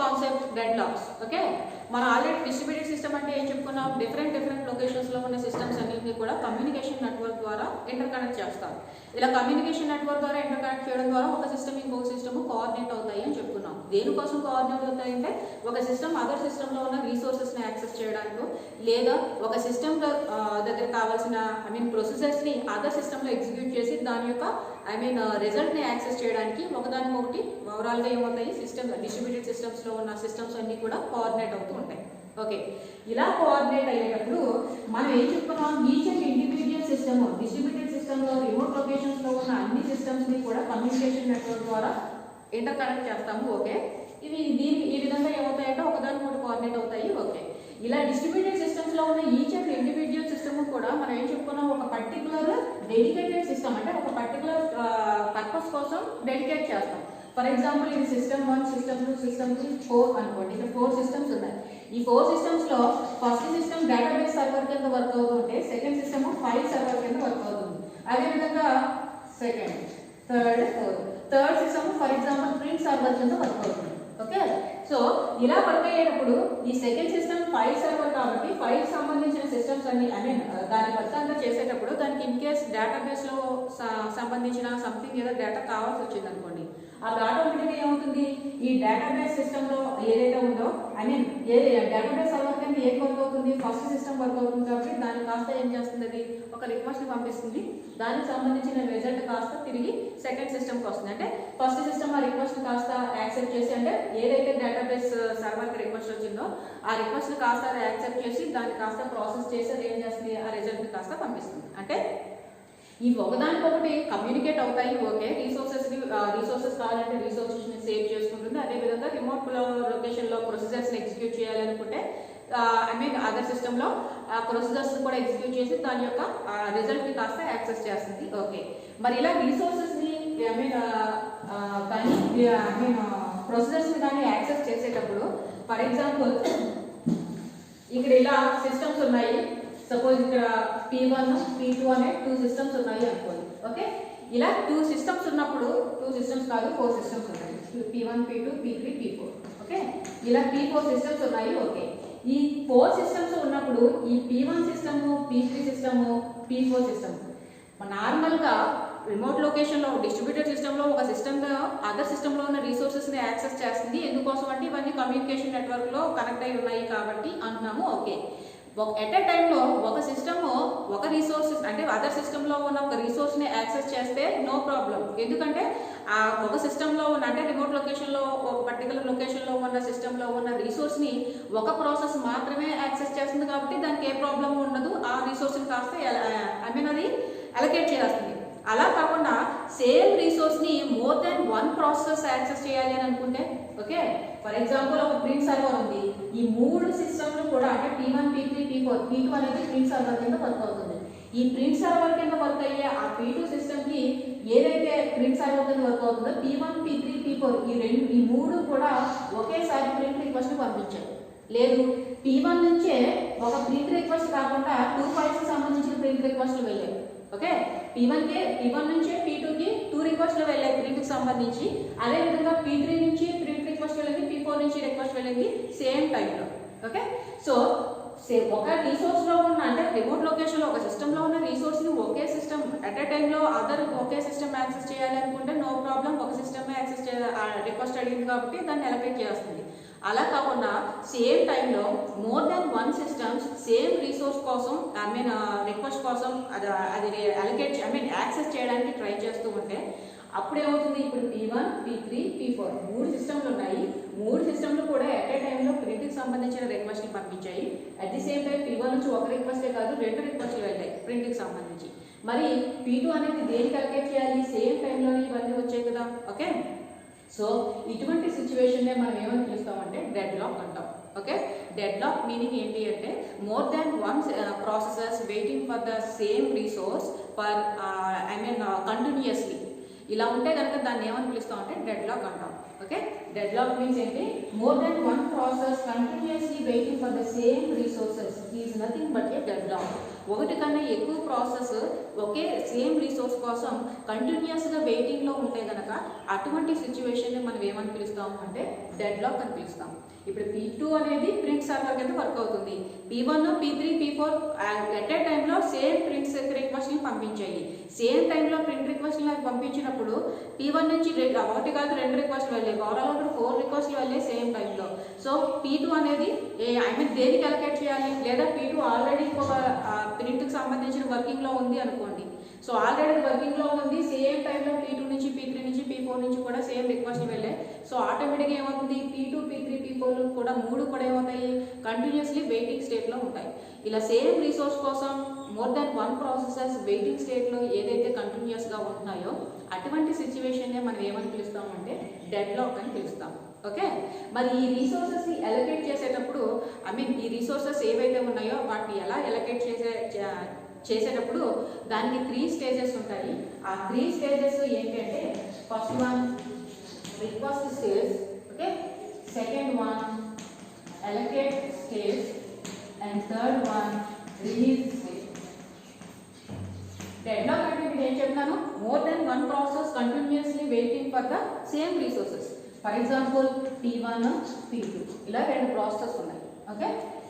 Concept dead lakhs. Okay, మనం already distributed system అంటే ఏం చెప్పుకున్నాం, డిఫరెంట్ లొకేషన్స్లో ఉన్న సిస్టమ్స్ అన్నింటినీ కూడా కమ్యూనికేషన్ నెట్వర్క్ ద్వారా ఇంటర్ కనెక్ట్ చేస్తాం. ఇలా కమ్యూనికేషన్ నెట్వర్క్ ద్వారా ఇంటర్ కనెక్ట్ చేయడం ద్వారా ఒక సిస్టమ్ ఇంకొక సిస్టమ్ కోఆర్డినేట్ అవుతాయి అని చెప్పుకున్నాం. దేనికోసం కోఆర్డినేట్ అవుతాయి అంటే ఒక సిస్టమ్ అదర్ సిస్టంలో ఉన్న రీసోర్సెస్ని యాక్సెస్ చేయడానికి, లేదా ఒక సిస్టమ్ దగ్గర కావాల్సిన ప్రొసెసర్స్ని అదర్ సిస్టంలో ఎగ్జిక్యూట్ చేసి దాని యొక్క రిజల్ట్ని యాక్సెస్ చేయడానికి ఒకదానికొకటి ఓవరాల్గా ఏమవుతాయి, సిస్టమ్ డిస్ట్రిబ్యూటెడ్ సిస్టమ్స్లో ఉన్న సిస్టమ్స్ అన్నీ కూడా కోఆర్డినేట్ అవుతూ ఉంటాయి. ఓకే, ఇలా కోఆర్డినేట్ అయ్యేటప్పుడు మనం ఏం చెప్పుకున్నాం, each and individual system distributed సిస్టంలో రిమోట్ లొకేషన్స్లో ఉన్న అన్ని సిస్టమ్స్ని కూడా కమ్యూనికేషన్ నెట్వర్క్ ద్వారా ఇంటర్ కనెక్ట్ చేస్తాము. ఓకే, ఇవి ఈ విధంగా ఏమవుతాయంటే ఒకదానికొకటి కోఆర్డినేట్ అవుతాయి. ఓకే, ఇలా డిస్ట్రిబ్యూటెడ్ సిస్టమ్స్లో ఉన్న ఈచ్ అండ్ ఇండివిజువల్ సిస్టమ్ కూడా మనం ఏం చెప్పుకున్నాం, ఒక పర్టికులర్ డెడికేటెడ్ సిస్టమ్ అంటే ఒక పర్టికులర్ పర్పస్ కోసం డెడికేట్ చేస్తాం. ఫర్ ఎగ్జాంపుల్ ఇది సిస్టమ్ 1, సిస్టమ్ 2, సిస్టమ్ 3, 4 అనుకోండి. ఇక్కడ 4 సిస్టమ్స్ ఉన్నాయి. ఈ 4 సిస్టమ్స్లో ఫస్ట్ సిస్టమ్ డేటాబేస్ సర్వర్ కింద వర్క్ అవుతుంటే సెకండ్ సిస్టమ్ ఫైల్ సర్వర్ కింద వర్క్ అవుతుంది. అదేవిధంగా second, third system for example print server కింద వర్క్ అవుతుంది. ఓకే, సో ఇలా వర్క్ అయ్యేటప్పుడు ఈ సెకండ్ సిస్టమ్ ఫైల్ సర్వర్ కాబట్టి ఫైల్ సంబంధించిన సిస్టమ్స్ అన్ని దాని వర్క్ అంతా చేసేటప్పుడు దానికి ఇన్ కేస్ డేటాబేస్లో సంబంధించిన సంథింగ్ ఏదో డేటా కావాల్సి వచ్చింది అనుకోండి, అప్పుడు ఆటోమేటిక్గా ఏమవుతుంది, ఈ డేటాబేస్ సిస్టంలో ఏదైతే ఉందో డేటాబేస్ సర్వర్ కింద ఏం వర్క్ అవుతుంది, ఫస్ట్ సిస్టమ్ వర్క్ అవుతుంది కాబట్టి దాన్ని కాస్త ఏం చేస్తుంది, అది ఒక రిక్వెస్ట్ని పంపిస్తుంది. దానికి సంబంధించిన రిజల్ట్ కాస్త తిరిగి సెకండ్ సిస్టమ్కి వస్తుంది. అంటే ఫస్ట్ సిస్టమ్ ఆ రిక్వెస్ట్ కాస్త యాక్సెప్ట్ చేసి, అంటే ఏదైతే డేటాబేస్ సర్వర్కి రిక్వెస్ట్ వచ్చిందో ఆ రిక్వెస్ట్ కాస్త యాక్సెప్ట్ చేసి దాన్ని కాస్త ప్రాసెస్ చేసి అది ఏం చేస్తుంది, ఆ రిజల్ట్ని కాస్త పంపిస్తుంది. అంటే ఇవి ఒకదానికొకటి కమ్యూనికేట్ అవుతాయి. ఓకే, రీసోర్సెస్ కావాలంటే రీసోర్సెస్ని సేవ్ చేసుకుంటుంది. అదేవిధంగా రిమోట్ లొకేషన్లో ప్రొసీజర్స్ని ఎగ్జిక్యూట్ చేయాలనుకుంటే అదర్ సిస్టంలో ప్రొసీజర్స్ కూడా ఎగ్జిక్యూట్ చేసి దాని యొక్క రిజల్ట్ని కాస్త యాక్సెస్ చేస్తుంది. ఓకే, మరి ఇలా రీసోర్సెస్ని కానీ ప్రొసీజర్స్ని కానీ యాక్సెస్ చేసేటప్పుడు ఫర్ ఎగ్జాంపుల్ ఇక్కడ ఇలా సిస్టమ్స్ ఉన్నాయి. సపోజ్ ఇక్కడ P1, P2 అనే 2 సిస్టమ్స్ ఉన్నాయి అనుకోండి. ఓకే, ఇలా 2 సిస్టమ్స్ ఉన్నప్పుడు 2 సిస్టమ్స్ కాదు 4 సిస్టమ్స్ ఉన్నాయి. P1, P2, P3, P4. Okay, ఇలా P4 సిస్టమ్స్ ఉన్నాయి. ఓకే, ఈ 4 సిస్టమ్స్ ఉన్నప్పుడు ఈ P1 system, P3 system, P4 system నార్మల్గా రిమోట్ లొకేషన్లో డిస్ట్రిబ్యూటెడ్ సిస్టంలో ఒక సిస్టమ్లో అదర్ సిస్టంలో ఉన్న రీసోర్సెస్ని యాక్సెస్ చేస్తుంది. ఎందుకోసం అంటే ఇవన్నీ కమ్యూనికేషన్ నెట్వర్క్లో కనెక్ట్ అయి ఉన్నాయి కాబట్టి అంటున్నాము. ఓకే, ఎట్ ఏ టైంలో ఒక సిస్టమ్ ఒక రీసోర్సెస్ అంటే అదర్ సిస్టంలో ఉన్న ఒక రీసోర్స్ని యాక్సెస్ చేస్తే నో ప్రాబ్లం. ఎందుకంటే ఆ ఒక సిస్టంలో ఉన్న అంటే రిమోట్ లొకేషన్లో ఒక పర్టికులర్ లొకేషన్లో ఉన్న సిస్టంలో ఉన్న రీసోర్స్ని ఒక ప్రాసెస్ మాత్రమే యాక్సెస్ చేస్తుంది కాబట్టి దానికి ఏ ప్రాబ్లం ఉండదు. ఆ రీసోర్స్ని కాస్త అది అలొకేట్ చేస్తుంది. అలా కాకుండా సేమ్ రిసోర్స్ని మోర్ దెన్ 1 ప్రాసెస్ యాక్సెస్ చేయాలి అని అనుకుంటే, ఓకే, ఫర్ ఎగ్జాంపుల్ ఒక ప్రింట్ సర్వర్ ఉంది. ఈ 3 సిస్టమ్లు కూడా అంటే P1, P3, P4, P2 అనేది ప్రింట్ సర్వర్ కింద వర్క్ అవుతుంది. ఈ ప్రింట్ సర్వర్ కింద వర్క్ అయ్యే ఆ P2 సిస్టమ్కి ఏదైతే ప్రింట్ సర్వర్ కింద వర్క్ అవుతుందో P1, P3, P4 ఈ 3 కూడా ఒకేసారి ప్రింట్ రిక్వెస్ట్ పంపించారు. లేదు, P1 నుంచే ఒక ప్రింట్ రిక్వెస్ట్ కాకుండా 2 ఫైల్స్ సంబంధించిన ప్రింట్ రిక్వెస్ట్లు వెళ్ళాయి. ఓకే, P1 నుంచి P2కి 2 రిక్వెస్ట్లు వెళ్ళాయి ప్రింట్కి సంబంధించి. అదేవిధంగా P3 నుంచి ప్రింట్ రిక్వెస్ట్ వెళ్ళింది, P4 నుంచి రిక్వెస్ట్ వెళ్ళింది సేమ్ టైంలో. ఓకే, సో ఒక రిసోర్స్లో ఉన్న అంటే రిమోట్ లొకేషన్లో ఒక సిస్టంలో ఉన్న రిసోర్స్ని ఒకే సిస్టమ్ అట్ ఏ టైంలో ఒకే సిస్టమ్ యాక్సెస్ చేయాలి అనుకుంటే నో ప్రాబ్లం. ఒక సిస్టమే యాక్సెస్ రిక్వెస్ట్ అడిగింది కాబట్టి దాన్ని అలొకేట్ చేస్తుంది. అలా కాకుండా సేమ్ టైంలో more than 1 systems same resource కోసం రిక్వెస్ట్ కోసం అది అలొకేట్ యాక్సెస్ చేయడానికి ట్రై చేస్తూ ఉంటే అప్పుడేమవుతుంది, ఇప్పుడు P1, P3, P4 3 సిస్టమ్లు ఉన్నాయి. 3 సిస్టమ్లు కూడా ఎట్ ఏ టైంలో ప్రింట్కి సంబంధించిన రిక్వెస్ట్ని పంపించాయి. At the same time P1 నుంచి ఒక రిక్వెస్టే కాదు 2 రిక్వెస్ట్లు వెళ్ళాయి ప్రింట్కి సంబంధించి. మరి P2 అనేది దేనికి అలొకేట్ చేయాలి, సేమ్ టైంలో ఇవన్నీ వచ్చాయి కదా. ఓకే, సో ఇటువంటి సిచ్యువేషన్నే మనం ఏమని పిలుస్తామంటే డెడ్ లాక్ అంటాం. ఓకే, డెడ్ లాక్ మీనింగ్ ఏంటి అంటే more than 1 processors waiting for the same resource for continuously. ఇలా ఉంటే కనుక దాన్ని ఏమని పిలుస్తామంటే డెడ్ లాక్ అంటాం. ఓకే, డెడ్ లాక్ మీన్స్ ఏంటి, more than 1 process continuously waiting for the same resources is nothing but a dead lock. ఒకటి కన్నా ఎక్కువ ప్రాసెస్ ఒకే సేమ్ రిసోర్స్ కోసం కంటిన్యూస్గా వెయిటింగ్లో ఉంటే కనుక అటువంటి సిచ్యువేషన్ని మనం ఏమని పిలుస్తాం అంటే డెడ్ లాక్ అని పిలుస్తాం. ఇప్పుడు P2 అనేది ప్రింట్ సర్వర్ కింద వర్క్ అవుతుంది. P1, P3, P4 at a టైంలో సేమ్ ప్రింట్ రిక్వెస్ట్ని పంపించాయి. సేమ్ టైంలో ప్రింట్ రిక్వెస్ట్ని పంపించినప్పుడు P1 నుంచి ఒకటి కాదు 2 రిక్వెస్ట్లు వెళ్ళాయి, ఓవరాల్ 4 రిక్వెస్ట్లు వెళ్ళాయి సేమ్ టైంలో. సో P2 అనేది దేనికి అలొకేట్ చేయాలి, లేదా P2 ఆల్రెడీ ఒక ప్రింట్కి సంబంధించిన వర్కింగ్లో ఉంది అనుకోండి. సో ఆల్రెడీ వర్కింగ్లో ఉంది, సేమ్ టైంలో P2 నుంచి P3 నుంచి P4 నుంచి కూడా సేమ్ రిక్వెస్ట్లు వెళ్ళాయి. సో ఆటోమేటిక్గా ఏమవుతుంది, P2, P3, P4 కూడా 3 కూడా ఏమవుతాయి, కంటిన్యూస్లీ వెయిటింగ్ స్టేట్లో ఉంటాయి. ఇలా సేమ్ రిసోర్స్ కోసం మోర్ దాన్ 1 ప్రాసెసెస్ వెయిటింగ్ స్టేట్లో ఏదైతే కంటిన్యూస్గా ఉంటున్నాయో అటువంటి సిచ్యువేషన్నే మనం ఏమని పిలుస్తామంటే డెడ్ లాక్ అని పిలుస్తాం. ఓకే, మరి ఈ రిసోర్సెస్ని ఎలకేట్ చేసేటప్పుడు ఈ రిసోర్సెస్ ఏవైతే ఉన్నాయో వాటిని ఎలా ఎలకేట్ చేసేటప్పుడు దానికి 3 స్టేజెస్ ఉంటాయి. ఆ 3 స్టేజెస్ ఏంటంటే first one request stage, okay, second one allocate stage, and third one release stage. Deadlock అంటే నేను ఏం చెప్తాను, more than one process continuously waiting for the same resources. For example P1, P2 ఇలా 2 processes ఉన్నాయి. Okay,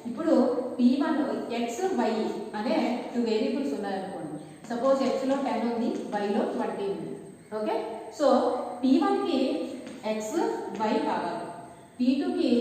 ఇప్పుడు P1 x, y అనే 2 variables ఉన్నాయనుకోండి. Suppose xలో 10 ఉంది, yలో 20 ఉంది. ఓకే, సో P1కి x, y కావాలి, P2కి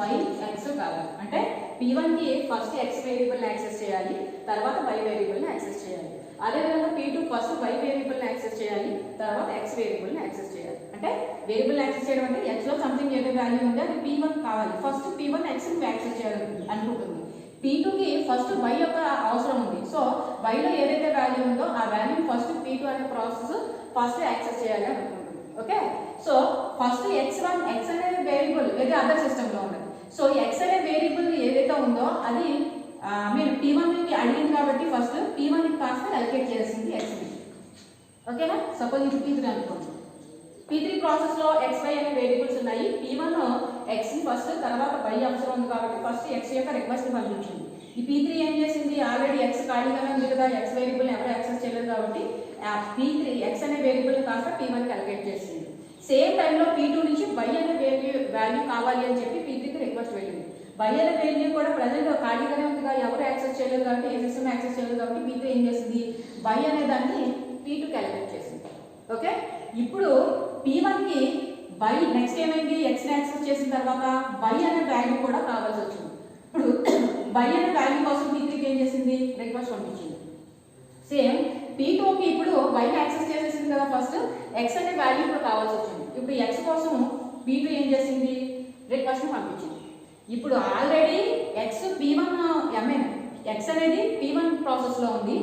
y, x కావాలి. అంటే P1కి ఫస్ట్ x వేరియబుల్ని యాక్సెస్ చేయాలి, తర్వాత y వేరియబుల్ని యాక్సెస్ చేయాలి. అదేవిధంగా P2 ఫస్ట్ y వేరియబుల్ని యాక్సెస్ చేయాలి, తర్వాత x వేరియబుల్ని యాక్సెస్ చేయాలి. అంటే వేరియబుల్ యాక్సెస్ చేయడం అంటే x లో సంథింగ్ ఏదో వాల్యూ ఉంటే అది P1 కావాలి, ఫస్ట్ P1 x ని యాక్సెస్ చేయాలి అనుకుంటుంది. P2కి ఫస్ట్ y యొక్క అవసరం ఉంది. సో y లో ఏదైతే వాల్యూ ఉందో ఆ వాల్యూ ఫస్ట్ P2 అనే ప్రాసెస్ ఫస్ట్ యాక్సెస్ చేయాలి అనుకుంటుంది. Okay, so first x1 x అనే వేరియబుల్ ఏదో అదర్ సిస్టంలో ఉన్నది. సో x అనే వేరియబుల్ ఏదైతే ఉందో అది P1కి అడిగింది కాబట్టి ఫస్ట్ P1కి కాస్త అలొకేట్ చేసింది xని. ఓకేనా, సపోజ్ ఇది P3 అనుకోండి. P3 ప్రాసెస్లో xy అనే వేరియబుల్స్ ఉన్నాయి. P1 xని ఫస్ట్, తర్వాత y అవసరం ఉంది కాబట్టి ఫస్ట్ x యొక్క రిక్వెస్ట్ పంపించింది. ఈ P3 ఏం చేసింది, ఆల్రెడీ x ఖాళీగానే ఉంది కదా, x వేరియబుల్ ఎవరు యాక్సెస్ చేయలేదు కాబట్టి P3 x అనే వేరియబుల్ కాస్త P1కి అలొకేట్ చేసింది. సేమ్ టైంలో P2 నుంచి y అనే వాల్యూ కావాలి అని చెప్పి P3కి రిక్వెస్ట్ వెళ్ళింది. y అనే వాల్యూ కూడా ప్రజెంట్ ఖాళీగానే ఉంది కదా, ఎవరు యాక్సెస్ చేయలేదు కాబట్టి, ఏ సిస్టమ్ యాక్సెస్ చేయలేదు కాబట్టి P3 ఏం చేసింది, y అనే దాన్ని P2కి అలొకేట్ చేసింది. ఓకే, ఇప్పుడు P1కి y నెక్స్ట్ ఏమైంది, x ని యాక్సెస్ చేసిన తర్వాత y అనే వాల్యూ కూడా కావాల్సి వచ్చింది. ఇప్పుడు y అనే వాల్యూ కోసం P3కి ఏం చేసింది, రిక్వెస్ట్ పంపించింది. సేమ్ P2కి ఇప్పుడు y ని యాక్సెస్ చేసేసింది కదా, ఫస్ట్ x అనే వాల్యూ ఇప్పుడు కావాల్సి వచ్చింది. ఇప్పుడు x కోసం P2 ఏం చేసింది, రిక్వెస్ట్ పంపించింది. ఇప్పుడు ఆల్రెడీ x అనేది P1 ప్రాసెస్లో ఉంది,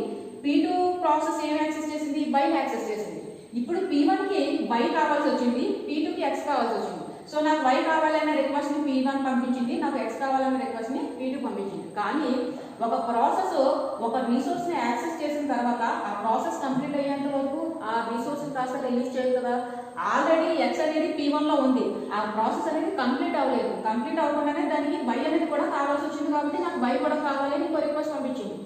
P2 ప్రాసెస్ ఏం యాక్సెస్ చేసింది, y ని యాక్సెస్ చేసింది. ఇప్పుడు P1కి y కావాల్సి వచ్చింది, P2కి x కావాల్సి వచ్చింది. సో నాకు y కావాలనే రిక్వెస్ట్ని P1 పంపించింది, నాకు x కావాలనే రిక్వెస్ట్ని P2 పంపించింది. కానీ ఒక ప్రాసెస్ ఒక రిసోర్స్ని యాక్సెస్ చేసిన తర్వాత ఆ ప్రాసెస్ కంప్లీట్ అయ్యేంత వరకు ఆ రిసోర్స్ని కాస్త రిలీజ్ చేయాలి కదా. ఆల్రెడీ x అనేది P1లో ఉంది, ఆ ప్రాసెస్ అనేది కంప్లీట్ అవ్వలేదు. కంప్లీట్ అవ్వకుండానే దానికి y అనేది కూడా కావాల్సి వచ్చింది కాబట్టి నాకు y కూడా కావాలి అని ఒక రిక్వెస్ట్ పంపించింది.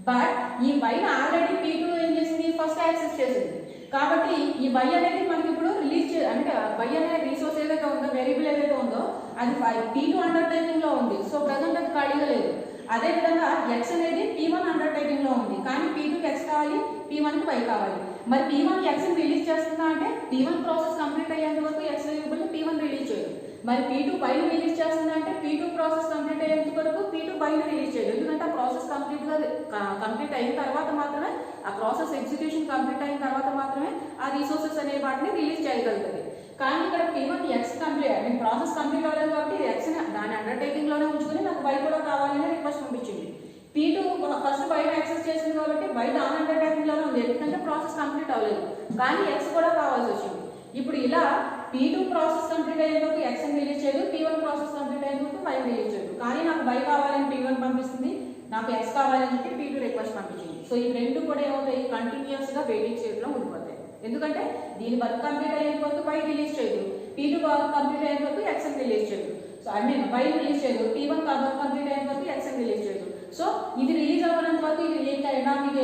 బట్ ఈ y ఆల్రెడీ P2 ఏం చేసింది, ఫస్ట్ యాక్సెస్ చేసింది. కాబట్టి ఈ y అనేది మనకి ఇప్పుడు రిలీజ్ అంటే y అనే రిసోర్స్ ఏదైతే ఉందో, వేరియబుల్ ఏదైతే ఉందో అది P2 అండర్ టేకింగ్లో ఉంది. సో ప్రజెంట్ అది ఖాళీగా లేదు. అదేవిధంగా x అనేది P1 అండర్ టేకింగ్లో ఉంది, కానీ P2కి x కావాలి, P1కి y కావాలి. మరి P1 xని రిలీజ్ చేస్తుందా అంటే P1 ప్రాసెస్ కంప్లీట్ అయ్యేంత వరకు x వేరియబుల్ని P1 రిలీజ్ చేయదు. మరి P2 yని రిలీజ్ చేస్తుందా అంటే P2 ప్రాసెస్ కంప్లీట్ అయ్యేంత వరకు P2 yని రిలీజ్ చేయదు. ఎందుకంటే ఆ ప్రాసెస్ కంప్లీట్ అయిన తర్వాత మాత్రమే, ఆ ప్రాసెస్ ఎగ్జిక్యూషన్ కంప్లీట్ అయిన తర్వాత మాత్రమే ఆ రిసోర్సెస్ అనే వాటిని రిలీజ్ చేయగలుగుతుంది. కానీ ఇక్కడ P1 x ప్రాసెస్ కంప్లీట్ అవ్వలేదు కాబట్టి x దాని అండర్టేకింగ్లోనే ఉంచుకొని నాకు y కూడా కావాలని రిక్వెస్ట్ పంపించింది. P2 ఫస్ట్ y యాక్సెస్ చేసింది కాబట్టి y దాని అండర్టేకింగ్లోనే ఉంది, ఎందుకంటే ప్రాసెస్ కంప్లీట్ అవ్వలేదు. కానీ x కూడా కావాల్సి వచ్చింది. ఇప్పుడు ఇలా P2 ప్రాసెస్ కంప్లీట్ అయ్యేంత వరకు x ని రిలీజ్ చేయదు, P1 ప్రాసెస్ కంప్లీట్ అయ్యేంత వరకు y రిలీజ్ చేయదు. కానీ నాకు y కావాలని P1 పంపిస్తుంది, నాకు x కావాలని చెప్పి P2 రిక్వెస్ట్ పంపించింది. సో ఈ రెండు కూడా ఏమవుతాయి, కంటిన్యూస్గా వెయిటింగ్ స్టేట్లో ఉండిపోతాయి. ఎందుకంటే దీని వర్క్ కంప్లీట్ అయ్యేంత వరకు y రిలీజ్ చేయదు, P2 వర్క్ కంప్లీట్ అయ్యేంత వరకు x ని రిలీజ్ చేయదు. సో y రిలీజ్ చేయదు, P1 వర్క్ కంప్లీట్ అయ్యేంత వరకు x ని రిలీజ్ చేయదు. సో ఇది రిలీజ్ అవ్వనంత వరకు ఇది ఏంటైనా మీకు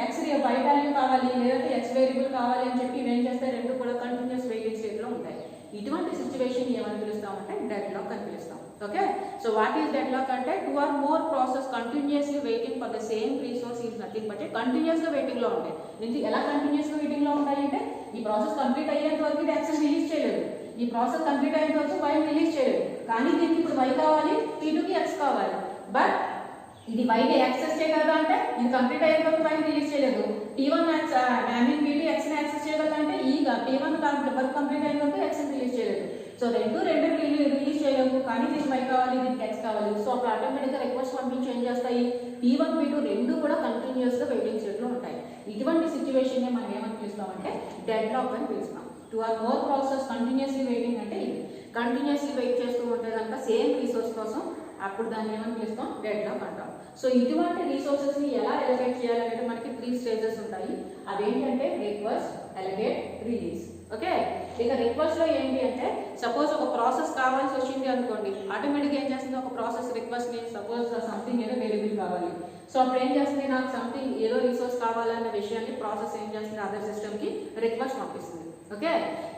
ఎక్స్ వై వాల్యూ కావాలి లేదంటే ఎక్స్ వేరియబుల్ కావాలి అని చెప్పి ఇవేం చేస్తాయి, రెండు కూడా కంటిన్యూస్ వెయిటింగ్ స్టేట్లో ఉంటాయి. ఇటువంటి సిచ్యువేషన్ ఏమని పిలుస్తామంటే డెడ్ లాక్ అని పిలుస్తాం. Okay, so what is dead lock అంటే 2 or more process continuously waiting for the same resource is nothing but continuous గా వెయిటింగ్ లో ఉంటాయి. ఇది ఎలా కంటిన్యూస్ గా వెయిటింగ్ లో ఉంటాయి అంటే ఈ ప్రాసెస్ కంప్లీట్ అయ్యేంత వరకు ఇది ఎక్స్ రిలీజ్ చేయలేదు, ఈ ప్రాసెస్ కంప్లీట్ అయ్యేంత వరకు వై రిలీజ్ చేయలేదు. కానీ దీనికి ఇప్పుడు వై కావాలి, P2కి ఎక్స్ కావాలి. బట్ ఇది వైని యాక్సెస్ చేయగలదా అంటే ఇది కంప్లీట్ అయ్యేంత వరకు వైని రిలీజ్ చేయలేదు. P1 P2 ఎక్స్ ని యాక్సెస్ చేయగలదా అంటే ఈ P1 వర్క్ కంప్లీట్ అయ్యేంత వరకు ఎక్స్ ని రిలీజ్ చేయలేదు. సో రెండు రిలీజ్ చేయలేము, కానీ దీనికి వై కావాలి, దీనికి ఎక్స్ కావాలి. సో అప్పుడు ఆటోమేటిక్గా రిక్వెస్ట్ పంపించి ఏం చేస్తాయి, P1 P2 రెండు కూడా కంటిన్యూస్ గా వెయిటింగ్ స్టేట్లో ఉంటాయి. ఇటువంటి సిచ్యువేషన్ మనం ఏమని పిలుస్తామంటే డెడ్ లాక్ అని పిలుస్తాం. 2 or more process continuously waiting అంటే ఇది కంటిన్యూస్లీ వెయిట్ చేస్తూ ఉంటే కనుక సేమ్ రిసోర్స్ కోసం అప్పుడు దాన్ని ఏమని పిలుస్తాం, డెడ్ లాక్ అంటాం. సో ఇటువంటి రిసోర్సెస్ ని ఎలా ఎలకేట్ చేయాలంటే మనకి 3 స్టేజెస్ ఉంటాయి. అదేంటంటే రిక్వెస్ట్, ఎలకేట్, రిలీజ్. ఓకే, ఇక రిక్వెస్ట్ లో ఏంటి అంటే సపోజ్ ఒక ప్రాసెస్ కావాల్సి వచ్చింది అనుకోండి, ఆటోమేటిక్గా ఏం చేస్తుంది, ఒక ప్రాసెస్ రిక్వెస్ట్ ని సపోజ్ సంథింగ్ ఏదో వేరియబుల్ కావాలి. సో అప్పుడు ఏం చేస్తుంది, నాకు సంథింగ్ ఏదో రిసోర్స్ కావాలన్న విషయాన్ని ప్రాసెస్ ఏం చేస్తుంది, అదర్ సిస్టమ్ కి రిక్వెస్ట్ పంపిస్తుంది. ఓకే,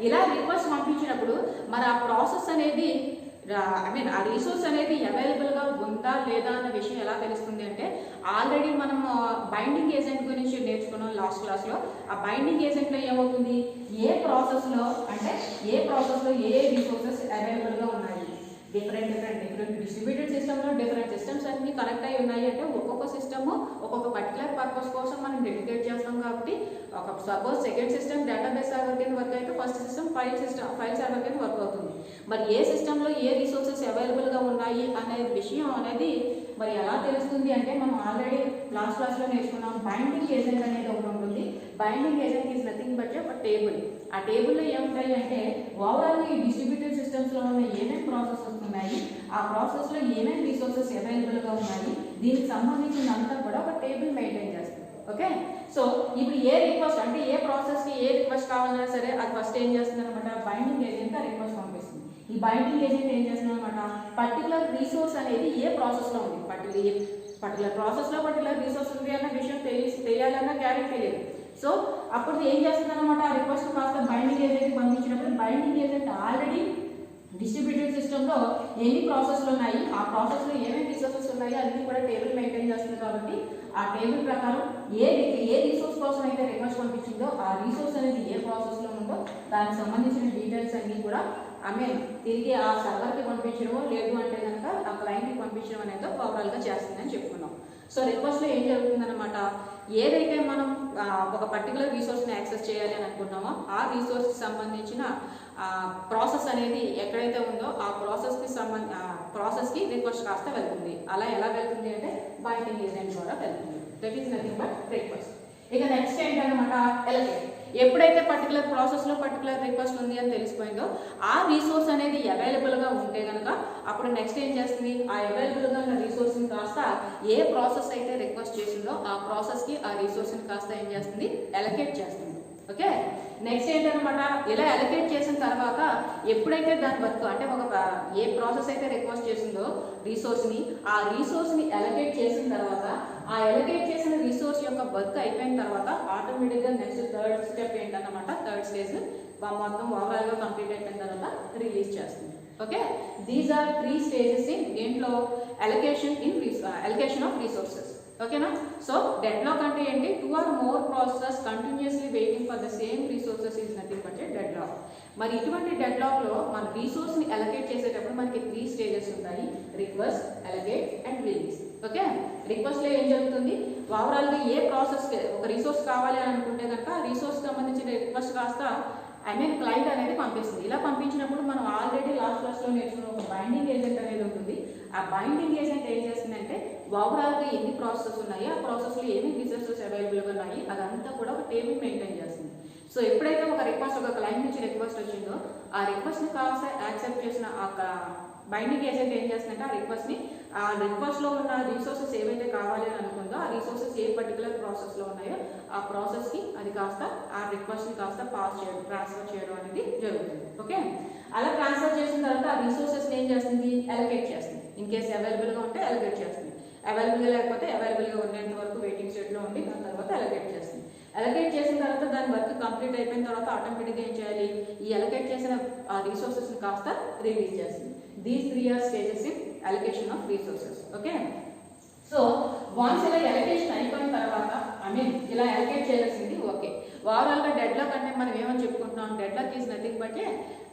ఇలా రిక్వెస్ట్ పంపించినప్పుడు మరి ఆ ప్రాసెస్ అనేది ఆ రిసోర్స్ అనేది అవైలబుల్గా ఉందా లేదా అన్న విషయం ఎలా తెలుస్తుంది అంటే ఆల్రెడీ మనం బైండింగ్ ఏజెంట్ గురించి నేర్చుకున్నాం లాస్ట్ క్లాస్లో. ఆ బైండింగ్ ఏజెంట్లో ఏమవుతుంది, ఏ ప్రాసెస్లో ఏ రిసోర్సెస్ అవైలబుల్గా ఉన్నాయి, డిఫరెంట్ డిస్ట్రిబ్యూటెడ్ సిస్టంలో డిఫరెంట్ సిస్టమ్స్ అన్ని కనెక్ట్ అయి ఉన్నాయి అంటే ఒక్కొక్క సిస్టమ్ ఒక్కొక్క పర్టికులర్ పర్పస్ కోసం మనం డెడికేట్ చేస్తాం. కాబట్టి ఒక suppose second system database server కింద వర్క్ అయితే ఫస్ట్ సిస్టమ్ ఫైల్ సర్వర్ కింద వర్క్ అవుతుంది. మరి ఏ సిస్టంలో ఏ రిసోర్సెస్ అవైలబుల్గా ఉన్నాయి అనే విషయం అనేది మరి ఎలా తెలుస్తుంది అంటే మనం ఆల్రెడీ లాస్ట్ క్లాస్లో నేర్చుకున్నాం. బైండింగ్ ఏజెంట్ అనేది ఒకటి ఉంటుంది. Binding agent is nothing but ఒక టేబుల్. ఆ టేబుల్లో ఏముంటాయి అంటే ఓవరాల్ ఈ డిస్ట్రిబ్యూటెడ్ సిస్టమ్స్లో ఉన్న ఏమేమి ప్రాసెసెస్ ఉన్నాయి, ఆ ప్రాసెస్లో ఏమేమి రిసోర్సెస్ అవైలబుల్గా ఉన్నాయి, దీనికి సంబంధించినంతా కూడా ఒక టేబుల్ మెయింటైన్ చేస్తుంది. ఓకే, సో ఇప్పుడు ఏ రిక్వెస్ట్ అంటే ఏ ప్రాసెస్కి ఏ రిక్వెస్ట్ కావాలన్నా సరే అది ఫస్ట్ ఏం చేస్తుంది అనమాట, బైండింగ్ ఏజెంట్ ఆ రిక్వెస్ట్ పంపిస్తుంది. ఈ బైండింగ్ ఏజెంట్ ఏం చేస్తుంది అనమాట, పర్టికులర్ రిసోర్స్ అనేది ఏ ప్రాసెస్లో ఉంది, పర్టికులర్ ప్రాసెస్లో పర్టికులర్ రిసోర్స్ ఉంది అన్న విషయం తెలియాలన్న గ్యారెంటీ లేదు. సో అప్పుడు ఏం చేస్తుంది అనమాట, ఆ రిక్వెస్ట్ కాస్త బైండింగ్ ఏజెంట్కి పంపించినప్పుడు బైండింగ్ ఏజెంట్ ఆల్రెడీ డిస్ట్రిబ్యూటెడ్ సిస్టంలో ఎన్ని ప్రాసెస్లు ఉన్నాయి, ఆ ప్రాసెస్లో ఏమేమి రిసోర్సెస్ ఉన్నాయి అన్ని కూడా టేబుల్ మెయింటైన్ చేస్తుంది. కాబట్టి ఆ టేబుల్ ప్రకారం ఏ రిసోర్స్ కోసం అయితే రిక్వెస్ట్ పంపించిందో ఆ రిసోర్స్ అనేది ఏ ప్రాసెస్లో ఉందో దానికి సంబంధించిన డీటెయిల్స్ అన్ని కూడా తిరిగి ఆ సర్వర్కి పంపించడమో లేదు అంటే కనుక ఆ క్లయింట్కి పంపించడం అనేది ఓవరాల్గా చేస్తుందని చెప్పుకున్నాం. సో రిక్వెస్ట్లో ఏం జరుగుతుందన్నమాట, ఏదైతే మనం ఒక పర్టికులర్ రిసోర్స్ని యాక్సెస్ చేయాలి అని అనుకుంటున్నామో ఆ రిసోర్స్కి సంబంధించిన ప్రాసెస్ అనేది ఎక్కడైతే ఉందో ఆ ప్రాసెస్కి రిక్వెస్ట్ కాస్త వెళ్తుంది. అలా ఎలా వెళ్తుంది అంటే బైండింగ్ ఏజెంట్ ద్వారా వెళ్తుంది. That is nothing but request. ఇక నెక్స్ట్ ఏంటన్నమాట, ఎలకేట్. ఎప్పుడైతే పర్టికులర్ ప్రాసెస్లో పర్టికులర్ రిక్వెస్ట్ ఉంది అని తెలిసిపోయిందో ఆ రిసోర్స్ అనేది అవైలబుల్గా ఉంటే కనుక అప్పుడు నెక్స్ట్ ఏం చేస్తుంది, ఆ అవైలబుల్గా ఉన్న రిసోర్స్ని కాస్త ఏ ప్రాసెస్ అయితే రిక్వెస్ట్ చేసిందో ఆ ప్రాసెస్కి ఆ రిసోర్స్ని కాస్త ఏం చేస్తుంది, ఎలకేట్ చేస్తుంది. ఓకే, నెక్స్ట్ ఏంటనమాట, ఇలా ఎలకేట్ చేసిన తర్వాత ఎప్పుడైతే దాని వర్క్ అంటే ఏ ప్రాసెస్ అయితే రిక్వెస్ట్ చేసిందో ఆ రిసోర్స్ని ఎలకేట్ చేసిన తర్వాత ఆ ఎలకేట్ చేసిన రిసోర్స్ యొక్క వర్క్ అయిపోయిన తర్వాత ఆటోమేటిక్గా నెక్స్ట్ థర్డ్ స్టెప్ ఏంటన్నమాట, థర్డ్ స్టేజ్ మొత్తం ఓవరాల్గా కంప్లీట్ అయిపోయిన తర్వాత రిలీజ్ చేస్తుంది. Okay, these are 3 stages in దీంట్లో ఎలకేషన్ ఆఫ్ రిసోర్సెస్. ఓకేనా, సో డెడ్ లాక్ అంటే ఏంటి, 2 or more processes continuously waiting for the same resources is nothing but deadlock. మరి ఇటువంటి డెడ్ లాక్లో మన రిసోర్స్ని ఎలకేట్ చేసేటప్పుడు మనకి 3 స్టేజెస్ ఉంటాయి, request, allocate and release. Okay, రిక్వెస్ట్లో ఏం జరుగుతుంది, ఓవరాల్గా ఏ ప్రాసెస్కి ఒక రిసోర్స్ కావాలి అని అనుకుంటే కనుక ఆ రిసోర్స్ సంబంధించిన రిక్వెస్ట్ కాస్త క్లయింట్ అనేది పంపిస్తుంది. ఇలా పంపించినప్పుడు మనం ఆల్రెడీ లాస్ట్ క్లాస్లో నేర్చుకున్న ఒక బైండింగ్ ఏజెంట్ అనేది ఉంటుంది. ఆ బైండింగ్ ఏజెంట్ ఏం చేస్తుందంటే ఓవరాల్గా ఎన్ని ప్రాసెసెస్ ఉన్నాయి, ఆ ప్రాసెస్లో ఏమేమి రిసోర్సెస్ అవైలబుల్గా ఉన్నాయి అదంతా కూడా ఒక టేబుల్ మెయింటైన్ చేస్తుంది. సో ఎప్పుడైతే ఒక క్లయింట్ నుంచి రిక్వెస్ట్ వచ్చిందో ఆ రిక్వెస్ట్ని కాస్త యాక్సెప్ట్ చేసిన ఆ బైండింగ్ ఏజెంట్ ఏం చేస్తుందంటే ఆ రిక్వెస్ట్లో ఉన్న రిసోర్సెస్ ఏవైతే కావాలి అని అనుకుందో ఆ రిసోర్సెస్ ఏ పర్టికులర్ ప్రాసెస్లో ఉన్నాయో ఆ ప్రాసెస్కి అది కాస్త ఆ రిక్వెస్ట్ని కాస్త ట్రాన్స్ఫర్ చేయడం అనేది జరుగుతుంది. ఓకే, అలా ట్రాన్స్ఫర్ చేసిన తర్వాత ఆ రిసోర్సెస్ని ఏం చేస్తుంది, ఎలకేట్ చేస్తుంది. ఇన్ కేసు అవైలబుల్గా ఉంటే ఎలకేట్ చేస్తుంది. అవైలబుల్గా లేకపోతే అవైలబుల్గా ఉండేంత వరకు వెయిటింగ్ స్టేట్లో ఉండి దాని తర్వాత అలొకేట్ చేస్తుంది. అలొకేట్ చేసిన తర్వాత దాని వర్క్ కంప్లీట్ అయిపోయిన తర్వాత ఆటోమేటిక్గా ఏం చేయాలి, ఈ అలొకేట్ చేసిన రిసోర్సెస్ని కాస్త రిలీజ్ చేస్తుంది. These 3 are stages in allocation of resources. Okay, so once ఇలా అలొకేషన్ అయిపోయిన తర్వాత ఇలా అలొకేట్ చేయాల్సింది. ఓకే, ఓవరాల్గా డెడ్లాక్ అంటే మనం ఏమని చెప్పుకుంటున్నాం, deadlock is nothing but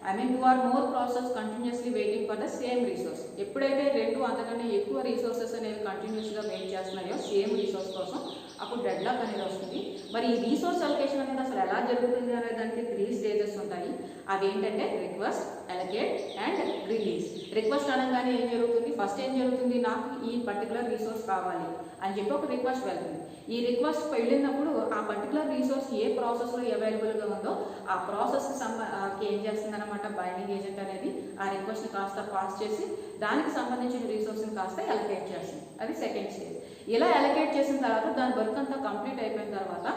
2 or more process continuously waiting for the same resource. ఎప్పుడైతే 2 అంతకంటే ఎక్కువ రిసోర్సెస్ అనేవి కంటిన్యూస్గా వెయిట్ చేస్తున్నాయో సేమ్ రిసోర్స్ కోసం, అప్పుడు డెడ్లాక్ అనేది వస్తుంది. మరి ఈ రీసోర్స్ అలొకేషన్ అనేది అసలు ఎలా జరుగుతుంది అనే దానికి 3 stages ఉంటాయి. అదేంటంటే request, allocate and release. Request అనగానే ఏం జరుగుతుంది, ఫస్ట్ ఏం జరుగుతుంది, నాకు ఈ పర్టికులర్ రిసోర్స్ కావాలి అని చెప్పి ఒక రిక్వెస్ట్ వెళ్తుంది. ఈ రిక్వెస్ట్ వెళ్ళినప్పుడు ఆ పర్టికులర్ రిసోర్స్ ఏ ప్రాసెస్లో అవైలబుల్గా ఉందో ఆ ప్రాసెస్కి ఏం చేస్తుంది అనమాట, బైండింగ్ ఏజెంట్ అనేది ఆ రిక్వెస్ట్ని కాస్త పాస్ చేసి దానికి సంబంధించిన రిసోర్స్ని కాస్త అలొకేట్ చేస్తుంది. అది సెకండ్ స్టేజ్. ఇలా అలొకేట్ చేసిన తర్వాత దాని వర్క్ అంతా కంప్లీట్ అయిపోయిన తర్వాత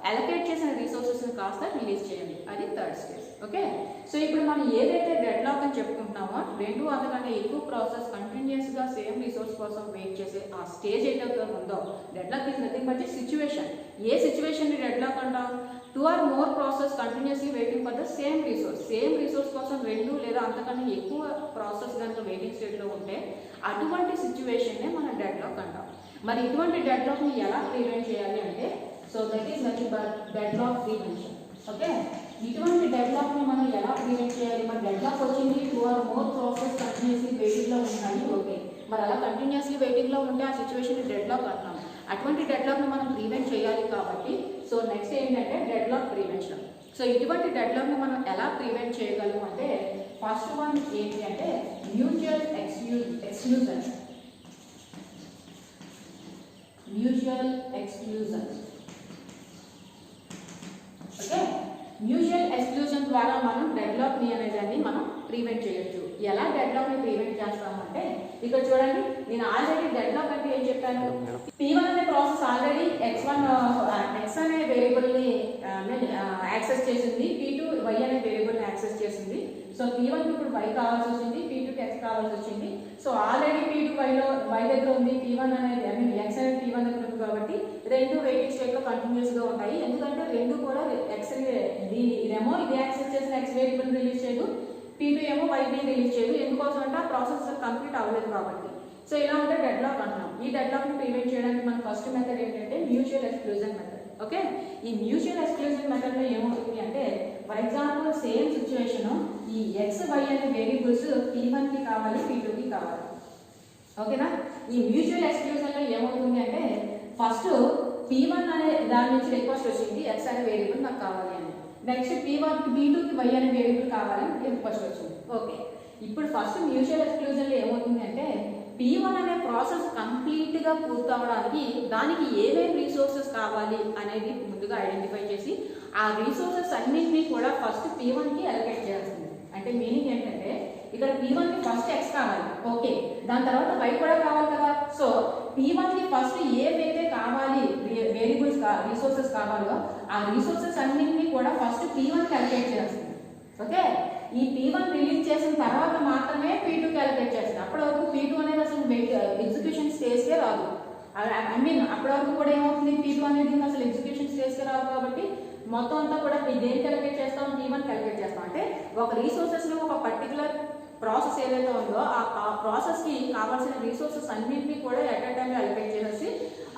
అలొకేట్ చేసిన రిసోర్సెస్ని కాస్త రిలీజ్ చేయండి. అది థర్డ్ స్టేజ్. ఓకే, సో ఇప్పుడు మనం ఏదైతే డెడ్లాక్ అని చెప్పుకుంటున్నామో 2 అంతకంటే ఎక్కువ ప్రాసెస్ కంటిన్యూస్గా సేమ్ రిసోర్స్ కోసం వెయిట్ చేసే ఆ స్టేజ్ ఏదైతే ఉందో, deadlock is nothing but situation. ఏ సిచ్యువేషన్ని డెడ్లాక్ అంటాం, 2 or more process continuously waiting for the same resource. Same resource కోసం 2 లేదా అంతకంటే ఎక్కువ ప్రాసెస్ కనుక వెయిటింగ్ స్టేట్లో ఉంటే అటువంటి సిచ్యువేషన్నే మనం డెడ్లాక్ అంటాం. మరి ఇటువంటి డెడ్లాక్ని ఎలా ప్రివెంట్ చేయాలి అంటే, so that is nothing but deadlock prevention. Okay, ఇటువంటి డెడ్లాక్ని మనం ఎలా ప్రివెంట్ చేయాలి, మరి డెడ్లాక్ వచ్చింది 2 or more ప్రాసెస్ కంటిన్యూస్లీ వెయిటింగ్లో ఉన్నాయి. ఓకే, మరి అలా కంటిన్యూస్లీ వెయిటింగ్లో ఉంటే ఆ సిచ్యువేషన్ డెడ్లాక్ అంటున్నాం. అటువంటి డెడ్లాక్ని మనం ప్రివెంట్ చేయాలి కాబట్టి సో నెక్స్ట్ ఏంటంటే డెడ్లాక్ ప్రివెన్షన్. సో ఇటువంటి డెడ్లాక్ని మనం ఎలా ప్రివెంట్ చేయగలము అంటే, ఫస్ట్ వన్ ఏంటి అంటే mutual exclusion. Mutual exclusion. Okay, mutual exclusion ద్వారా మనం డెడ్లాక్ని అనేదాన్ని మనం ప్రివెంట్ చేయొచ్చు. ఎలా డెడ్లాక్ని ప్రివెంట్ చేస్తామంటే, ఇక్కడ చూడండి, నేను ఆల్రెడీ డెడ్లాక్ అంటే ఏం చెప్పాను, P1 అనే ప్రాసెస్ ఆల్రెడీ x అనే వేరియబుల్ని యాక్సెస్ చేసింది, P2 y అనే వేరియబుల్ని యాక్సెస్ చేసింది. సో P1కి ఇప్పుడు y కావాల్సి వచ్చింది, P2కి x కావాల్సి వచ్చింది. సో ఆల్రెడీ P2 y దగ్గర ఉంది, P1 అనేది x అనేది P1 దగ్గర ఉంది కాబట్టి 2 వెయిటింగ్ స్టేట్లో కంటిన్యూస్గా ఉంటాయి. ఎందుకంటే 2 కూడా ఇదేమో ఇది యాక్సెస్ చేసిన x వేరియబుల్ రిలీజ్ చేయదు, P2 ఏమో వైని రిలీజ్ చేయదు. ఎందుకోసం అంటే ఆ ప్రాసెస్ కంప్లీట్ అవ్వలేదు కాబట్టి. సో ఇలా ఉంటే డెడ్లాక్ అంటున్నాం. ఈ డెడ్లాక్ని ప్రివెంట్ చేయడానికి మన ఫస్ట్ మెథడ్ ఏంటంటే మ్యూచువల్ ఎక్స్క్లూజన్ మెథడ్. ఓకే, ఈ మ్యూచువల్ ఎక్స్క్లూజన్ మెథడ్లో ఏమవుతుంది అంటే, ఫర్ ఎగ్జాంపుల్ సేమ్ సిచ్యువేషన్, ఈ ఎక్స్ వై అనే వేరియబుల్స్ P1కి కావాలి, P2కి కావాలి. ఓకేనా, ఈ మ్యూచువల్ ఎక్స్క్లూజన్లో ఏమవుతుంది అంటే, ఫస్ట్ P1 అనే దాని నుంచి రిక్వెస్ట్ వచ్చింది, ఎక్స్ అనే వేరియబుల్ నాకు కావాలి అని. నెక్స్ట్ P2కి వై అనే వేరియబుల్ కావాలి అని రిక్వెస్ట్ వచ్చింది. ఓకే, ఇప్పుడు ఫస్ట్ మ్యూచువల్ ఎక్స్క్లూజన్లో ఏమవుతుంది అంటే, P1 అనే ప్రాసెస్ కంప్లీట్గా పూర్తవడానికి దానికి ఏమేమి రీసోర్సెస్ కావాలి అనేది ముందుగా ఐడెంటిఫై చేసి ఆ రీసోర్సెస్ అన్నింటినీ కూడా ఫస్ట్ P1కి అలొకేట్ చేయాల్సింది. అంటే మీనింగ్ ఏంటంటే, ఇక్కడ P1కి ఫస్ట్ x కావాలి, ఓకే, దాని తర్వాత y కూడా కావాలి కదా. సో P1కి ఫస్ట్ ఏవైతే కావాలి వేరియబుల్స్ రిసోర్సెస్ కావాలో ఆ రిసోర్సెస్ అన్నింటినీ కూడా ఫస్ట్ P1కి అలొకేట్ చేయాల్సింది. ఓకే, ఈ P1 రిలీజ్ చేసిన తర్వాత మాత్రమే P2కి అలొకేట్ చేస్తుంది. అప్పటి వరకు P2 అనేది అసలు ఎగ్జిక్యూషన్ స్టేజ్కే రాదు. అప్పటి వరకు కూడా ఏమవుతుంది, P2 అనేది అసలు ఎగ్జిక్యూషన్ స్టేజ్కే రాదు. కాబట్టి మొత్తం అంతా కూడా దేనికి అలొకేట్ చేస్తాం, P1కి అలొకేట్ చేస్తాం. అంటే ఒక రిసోర్సెస్ని ఒక పర్టికులర్ ప్రాసెస్ ఏదైతే ఉందో ఆ ప్రాసెస్కి కావాల్సిన రిసోర్సెస్ అన్నింటినీ కూడా ఎట్ ఎ టైంలో అలొకేట్ చేసేసి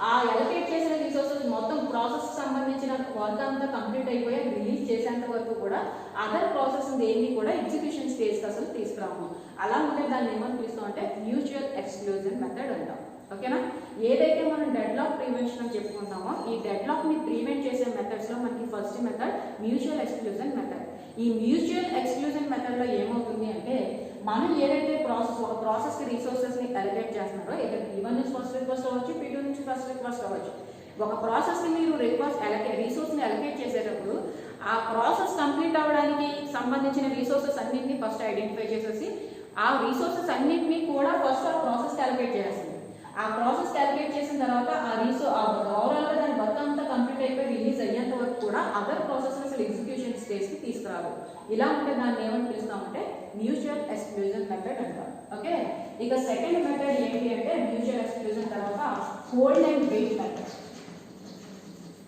ఆ అలొకేట్ చేసిన రిసోర్సెస్ మొత్తం ప్రాసెస్కి సంబంధించిన వర్క్ అంతా కంప్లీట్ అయిపోయి రిలీజ్ చేసేంత వరకు కూడా అదర్ ప్రాసెస్ దేన్ని కూడా ఎగ్జిక్యూషన్ స్టేజ్కి అసలు తీసుకురాము. అలా ఉంటే దాన్ని ఏమని పిలుస్తాం అంటే మ్యూచువల్ ఎక్స్క్లూజన్ మెథడ్ అంటాం. ఓకేనా, ఏదైతే మనం డెడ్లాక్ ప్రివెన్షన్ అని చెప్పుకుంటామో ఈ డెడ్లాక్ని ప్రివెంట్ చేసే మెథడ్స్లో మనకి first method mutual exclusion method. ఈ మ్యూచువల్ ఎక్స్క్లూజన్ మెథడ్లో ఏమవుతుంది అంటే, మనం ఏదైతే ఒక ప్రాసెస్కి రిసోర్సెస్ని అలొకేట్ చేస్తున్నారో, ఇక్కడ P1 నుంచి ఫస్ట్ రిక్వెస్ట్ అవ్వచ్చు, P2 నుంచి ఫస్ట్ రిక్వెస్ట్ అవ్వచ్చు. ఒక ప్రాసెస్ని మీరు రిసోర్స్ని అలొకేట్ చేసేటప్పుడు ఆ ప్రాసెస్ కంప్లీట్ అవ్వడానికి సంబంధించిన రిసోర్సెస్ అన్నింటినీ ఫస్ట్ ఐడెంటిఫై చేసేసి ఆ రిసోర్సెస్ అన్నింటినీ కూడా ఫస్ట్ ఆ ప్రాసెస్కి అలొకేట్ చేస్తుంది. ఆ ప్రాసెస్ క్యాలిక్యులేట్ చేసిన తర్వాత ఓవరాల్గా దాని వర్క్ అంతా కంప్లీట్ అయిపోయి రిలీజ్ అయ్యేంత వరకు కూడా అదర్ ప్రాసెస్ అసలు ఎగ్జిక్యూషన్ స్టేజ్కి తీసుకురాదు. ఇలా ఉంటే దాన్ని ఏమని పిలుస్తామంటే మ్యూచువల్ ఎక్స్క్లూజన్ మెథడ్ అంటాం. ఓకే, ఇక సెకండ్ మెథడ్ ఏంటి అంటే మ్యూచువల్ ఎక్స్క్లూజన్ తర్వాత hold and wait method.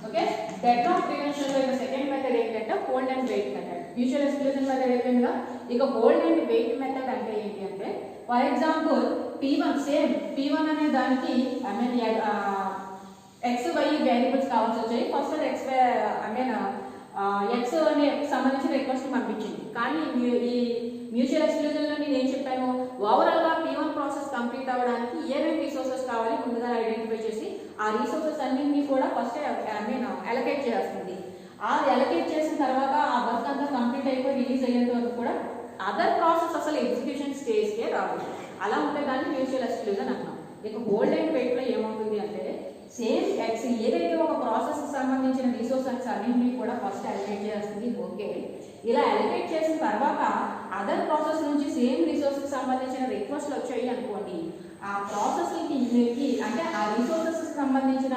Okay, deadlock prevention లో ఇక సెకండ్ మెథడ్ ఏంటంటే hold and wait method. Mutual exclusion method అయిపోయిందిగా. ఇక హోల్డ్ అండ్ వెయిట్ మెథడ్ అంటే ఏంటి అంటే for example P1 same P1 అనే దానికి I mean X Y variables కావాల్సి వచ్చాయి. First X I mean X అనే సంబంధించిన రిక్వెస్ట్ పంపించింది. కానీ ఈ మ్యూచువల్ ఎక్స్క్లూజన్ లో నేను ఏం చెప్పాను, ఓవరాల్ గా P1 ప్రాసెస్ కంప్లీట్ అవ్వడానికి ఏమేమి రిసోర్సెస్ కావాలి ముందుగా ఐడెంటిఫై చేసి ఆ రిసోర్సెస్ అన్నింటినీ కూడా ఫస్ట్ ఐ మీన్ అలొకేట్ చేస్తుంది. ఆ అలొకేట్ చేసిన తర్వాత ఆ వర్క్ అంతా కంప్లీట్ అయిపోయి రిలీజ్ అయ్యేంత వరకు కూడా అదర్ ప్రాసెస్ అసలు ఎగ్జిక్యూషన్ స్టేజ్కే రాదు. అలా ఉంటే దాన్ని మ్యూచువల్ ఎక్స్క్లూజన్ అంటున్నాం. ఇక హోల్డ్ అండ్ వెయిట్ లో ఏమవుతుంది అంటే సేమ్ ఎక్స్ ఏదైతే ఒక ప్రాసెస్ సంబంధించిన రిసోర్సెస్ అన్నింటినీ కూడా ఫస్ట్ అలొకేట్ చేస్తుంది. ఓకే, ఇలా అలొకేట్ చేసిన తర్వాత అదర్ ప్రాసెస్ నుంచి సేమ్ రిసోర్సెస్ సంబంధించిన రిక్వెస్ట్లు వచ్చాయి అనుకోండి, ఆ ప్రాసెస్కి అంటే ఆ రిసోర్సెస్ సంబంధించిన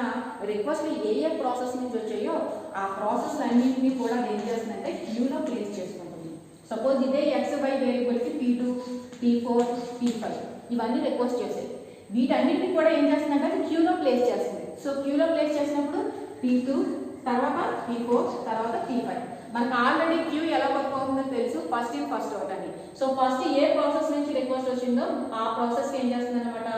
రిక్వెస్ట్లు ఏ ఏ ప్రాసెస్ నుంచి వచ్చాయో ఆ ప్రాసెస్ అన్నింటినీ కూడా ఏం చేస్తుందంటే క్యూలో ప్లేస్ చేసుకుంటుంది. సపోజ్ ఇదే X why వేరియబుల్కి P2, P4, P5 ఇవన్నీ రిక్వెస్ట్ చేసాయి. వీటన్నిటిని కూడా ఏం చేస్తుందంటే క్యూలో ప్లేస్ చేస్తుంది. సో క్యూలో ప్లేస్ చేసినప్పుడు P2 తర్వాత P4 తర్వాత P5. మనకు ఆల్రెడీ క్యూ ఎలా వర్క్ అవుతుందో తెలుసు, ఫస్ట్ ఇన్ ఫస్ట్ అవుట్ అని. సో ఫస్ట్ ఏ ప్రాసెస్ నుంచి రిక్వెస్ట్ వచ్చిందో ఆ ప్రాసెస్ ఏం చేస్తుంది అనమాట,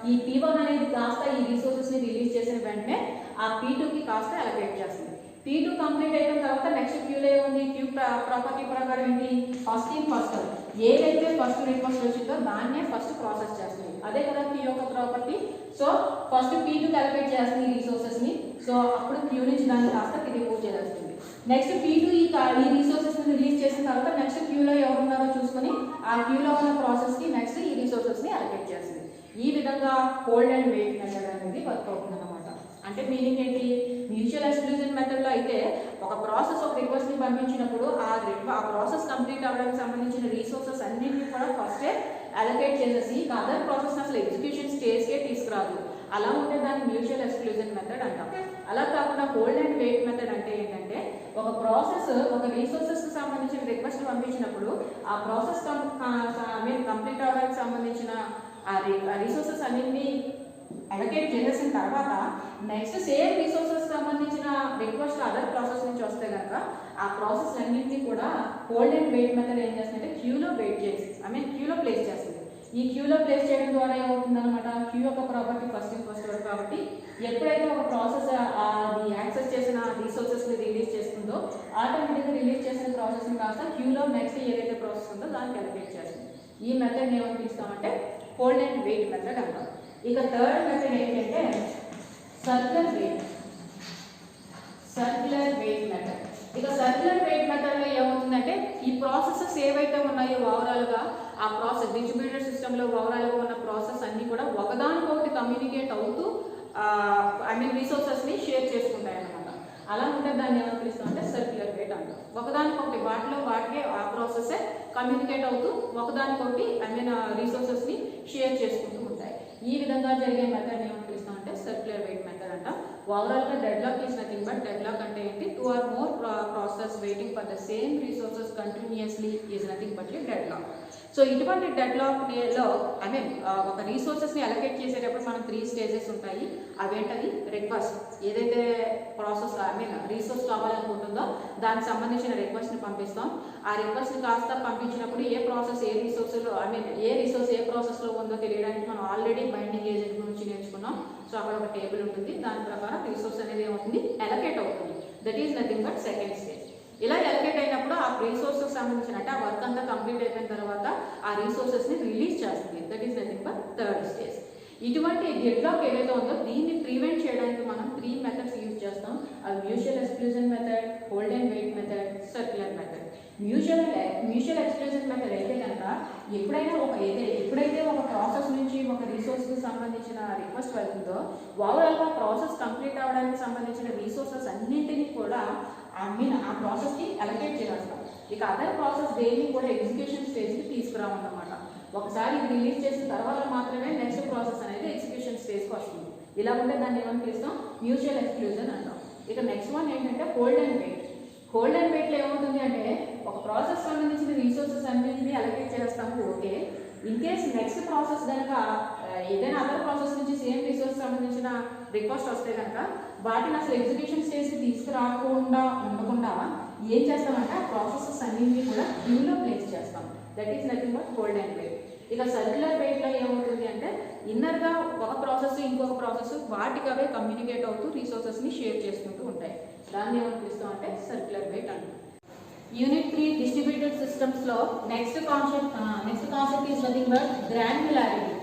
ఈ P1 అనేది కాస్త ఈ రిసోర్సెస్ ని రిలీజ్ చేసిన వెంటనే ఆ P2కి కాస్త అలొకేట్ చేస్తుంది. P2 కంప్లీట్ అయిన తర్వాత నెక్స్ట్ క్యూలో ఏముంది, క్యూ ప్రాపర్టీ ప్రకారం ఏంటి, ఫస్ట్ ఇన్ ఫస్ట్ అవుట్. ఏదైతే ఫస్ట్ రిక్వెస్ట్ వచ్చిందో దాన్నే ఫస్ట్ ప్రాసెస్ చేస్తుంది. అదే కదా క్యూ యొక్క ప్రాపర్టీ. సో ఫస్ట్ P2కి అలొకేట్ చేస్తుంది ఈ రిసోర్సెస్ ని. సో అప్పుడు క్యూ నుంచి దాన్ని కాస్త రిమూవ్ చేస్తుంది. నెక్స్ట్ P2 ఈ రిసోర్సెస్ ని రిలీజ్ చేసిన తర్వాత నెక్స్ట్ క్యూలో ఎవరున్నారో చూసుకొని ఆ క్యూలో ఉన్న ప్రాసెస్ కి నెక్స్ట్ ఈ రిసోర్సెస్ ని అలొకేట్ చేస్తుంది. ఈ విధంగా హోల్డ్ అండ్ వెయిట్ మెథడ్ అనేది వర్క్ అవుతుంది అన్నమాట. అంటే మీనింగ్ ఏంటి, మ్యూచువల్ ఎక్స్క్లూజన్ మెథడ్ లో అయితే ఒక ప్రాసెస్ ఒక రిక్వెస్ట్ ని పంపించినప్పుడు ఆ ప్రాసెస్ కంప్లీట్ అవ్వడానికి సంబంధించిన రిసోర్సెస్ అన్నింటినీ కూడా ఫస్టే అలొకేట్ చేసేసి అదర్ ప్రాసెస్ అసలు ఎగ్జిక్యూషన్ స్టేజ్కే తీసుకురాదు. అలా ఉంటే దాన్ని మ్యూచువల్ ఎక్స్క్లూజన్ మెథడ్ అంటాం. అలా కాకుండా హోల్డ్ అండ్ వెయిట్ మెథడ్ అంటే ఏంటంటే ఒక ప్రాసెస్ ఒక రిసోర్సెస్ కి సంబంధించిన రిక్వెస్ట్ పంపించినప్పుడు ఆ ప్రాసెస్ కంప్లీట్ అవ్వడానికి సంబంధించిన ఆ రిసోర్సెస్ అన్నింటినీ అలొకేట్ చేసేసిన తర్వాత నెక్స్ట్ సేమ్ రిసోర్సెస్ సంబంధించిన రిక్వెస్ట్ అదర్ ప్రాసెస్ నుంచి వస్తే కనుక ఆ ప్రాసెస్ అన్నింటినీ కూడా హోల్డ్ అండ్ వెయిట్ మెథడ్ ఏం చేస్తుందంటే క్యూలో వెయిట్ చేసి క్యూలో ప్లేస్ చేస్తుంది. ఈ క్యూలో ప్లేస్ చేయడం ద్వారా ఏమవుతుంది అనమాట, క్యూ యొక్క property first in first out కాబట్టి ఎప్పుడైతే ఒక ప్రాసెస్ అది యాక్సెస్ చేసిన రిసోర్సెస్ ని రిలీజ్ చేస్తుందో ఆటోమేటిక్గా రిలీజ్ చేసిన ప్రాసెస్ ని కాస్త క్యూలో నెక్స్ట్ ఏదైతే ప్రాసెస్ ఉందో దానికి అలొకేట్ చేస్తుంది. ఈ మెథడ్ ఏమని పిలుస్తామంటే హోల్డ్ అండ్ వెయిట్ మెథడ్ అంటాం. ఇక థర్డ్ మెథడ్ ఏంటంటే సర్క్యులర్ వెయిట్ మెథడ్. ఇక సర్క్యులర్ వెయిట్ మెథడ్ లో ఏమవుతుందంటే ఈ ప్రాసెసెస్ ఏవైతే ఉన్నాయో ఓవరాల్ గా ఆ ప్రాసెస్ డిస్ట్రిబ్యూటెడ్ సిస్టమ్ లో ఓవరాల్ గా ఉన్న ప్రాసెస్ అన్ని కూడా ఒకదానికొకటి కమ్యూనికేట్ అవుతూ రిసోర్సెస్ ని షేర్ చేసుకుంటాయి అన్నమాట. అలా ఉంటే దాన్ని ఏమని పిలుస్తాం అంటే సర్క్యులర్ వెయిట్ అంటాం. ఒకదానికొకటి వాటికే ఆ ప్రాసెస్ కమ్యూనికేట్ అవుతూ ఒకదానికొకటి రిసోర్సెస్ ని షేర్ చేసుకుంటూ ఉంటాయి. ఈ విధంగా జరిగే మెథడ్ ఏమని పిలుస్తాం అంటే సర్క్యులర్ వెయిట్ మెథడ్ అంటాం. ఓవరాల్ గా deadlock is nothing but deadlock అంటే ఏంటి, 2 or more process waiting for the same resources continuously is nothing but deadlock. So ఇటువంటి డెడ్లాక్ లో ఒక రిసోర్సెస్ ని అలొకేట్ చేసేటప్పుడు మనం 3 స్టేజెస్ ఉంటాయి. అవేంటది, రిక్వెస్ట్ ఏదైతే ప్రాసెస్ రిసోర్స్ కావాలనుకుంటుందో దానికి సంబంధించిన రిక్వెస్ట్ ని పంపిస్తాం. ఆ రిక్వెస్ట్ ని కాస్త పంపించినప్పుడు ఏ ప్రాసెస్ ఏ రిసోర్స్ ఏ రిసోర్స్ ఏ ప్రాసెస్ లో ఉందో తెలియడానికి మనం ఆల్రెడీ బైండింగ్ ఏజెంట్ గురించి నేర్చుకున్నాం. సో అక్కడ ఒక టేబుల్ ఉంటుంది, దాని ప్రకారం రిసోర్స్ అనేది ఏమవుతుంది, అలొకేట్ అవుతుంది. That is nothing but second stage. ఇలా అలొకేట్ అయినప్పుడు ఆ రిసోర్సెస్ సంబంధించిన అంటే ఆ వర్క్ అంతా కంప్లీట్ అయిపోయిన తర్వాత ఆ రిసోర్సెస్ ని రిలీజ్ చేస్తుంది. That is nothing but third stage. ఇటువంటి డెడ్లాక్ ఏదైతే ఉందో దీన్ని ప్రివెంట్ చేయడానికి మనం 3 మెథడ్స్ యూజ్ చేస్తాం. అది mutual exclusion method, hold and wait method, circular method. Mutual exclusion method అయితే కనుక ఎప్పుడైతే ఒక ప్రాసెస్ నుంచి ఒక రిసోర్స్ కి సంబంధించిన రిక్వెస్ట్ వెళ్తుందో ఓవరాల్ గా ప్రాసెస్ కంప్లీట్ అవ్వడానికి సంబంధించిన రిసోర్సెస్ అన్నింటినీ కూడా ఆ ప్రాసెస్ కి అలొకేట్ చేస్తాం. ఇక అదర్ ప్రాసెస్ దేన్ని కూడా ఎగ్జిక్యూషన్ స్టేజ్ కి తీసుకురావన్నమాట. ఒకసారి ఇది రిలీజ్ చేసిన తర్వాత మాత్రమే నెక్స్ట్ ప్రాసెస్ అనేది ఎగ్జిక్యూషన్ స్టేజ్ కి వస్తుంది. ఇలా ఉంటే దాన్ని ఏమని పిలుస్తాం, మ్యూచువల్ ఎక్స్క్లూజన్ అంటాం. ఇక నెక్స్ట్ వన్ ఏంటంటే hold and wait. Hold and wait లో ఏమవుతుంది అంటే ఒక ప్రాసెస్ సంబంధించిన రిసోర్సెస్ అన్నింటినీ అలొకేట్ చేస్తాము. Okay, in case next process కనుక ఏదైనా అదర్ ప్రాసెస్ నుంచి సేమ్ రిసోర్స్ సంబంధించిన రిక్వెస్ట్ వస్తే కనుక వాటిని అసలు ఎగ్జిక్యూషన్ స్టేజ్ తీసుకురాకుండా ఉండకుండా ఏం చేస్తామంటే ఆ ప్రాసెసెస్ అన్నింటినీ కూడా క్యూలో ప్లేస్ చేస్తాం. That is nothing but hold and wait. ఇక సర్క్యులర్ వెయిట్లో ఏమవుతుంది అంటే ఇన్నర్గా ఒక ప్రాసెస్ ఇంకొక ప్రాసెస్ వాటికి అవే కమ్యూనికేట్ అవుతూ రిసోర్సెస్ని షేర్ చేసుకుంటూ ఉంటాయి. దాన్ని ఏమని పిలుస్తాం అంటే సర్క్యులర్ వెయిట్ అంటాం. యూనిట్ 3 డిస్ట్రిబ్యూటెడ్ సిస్టమ్స్లో next concept is nothing but granularity.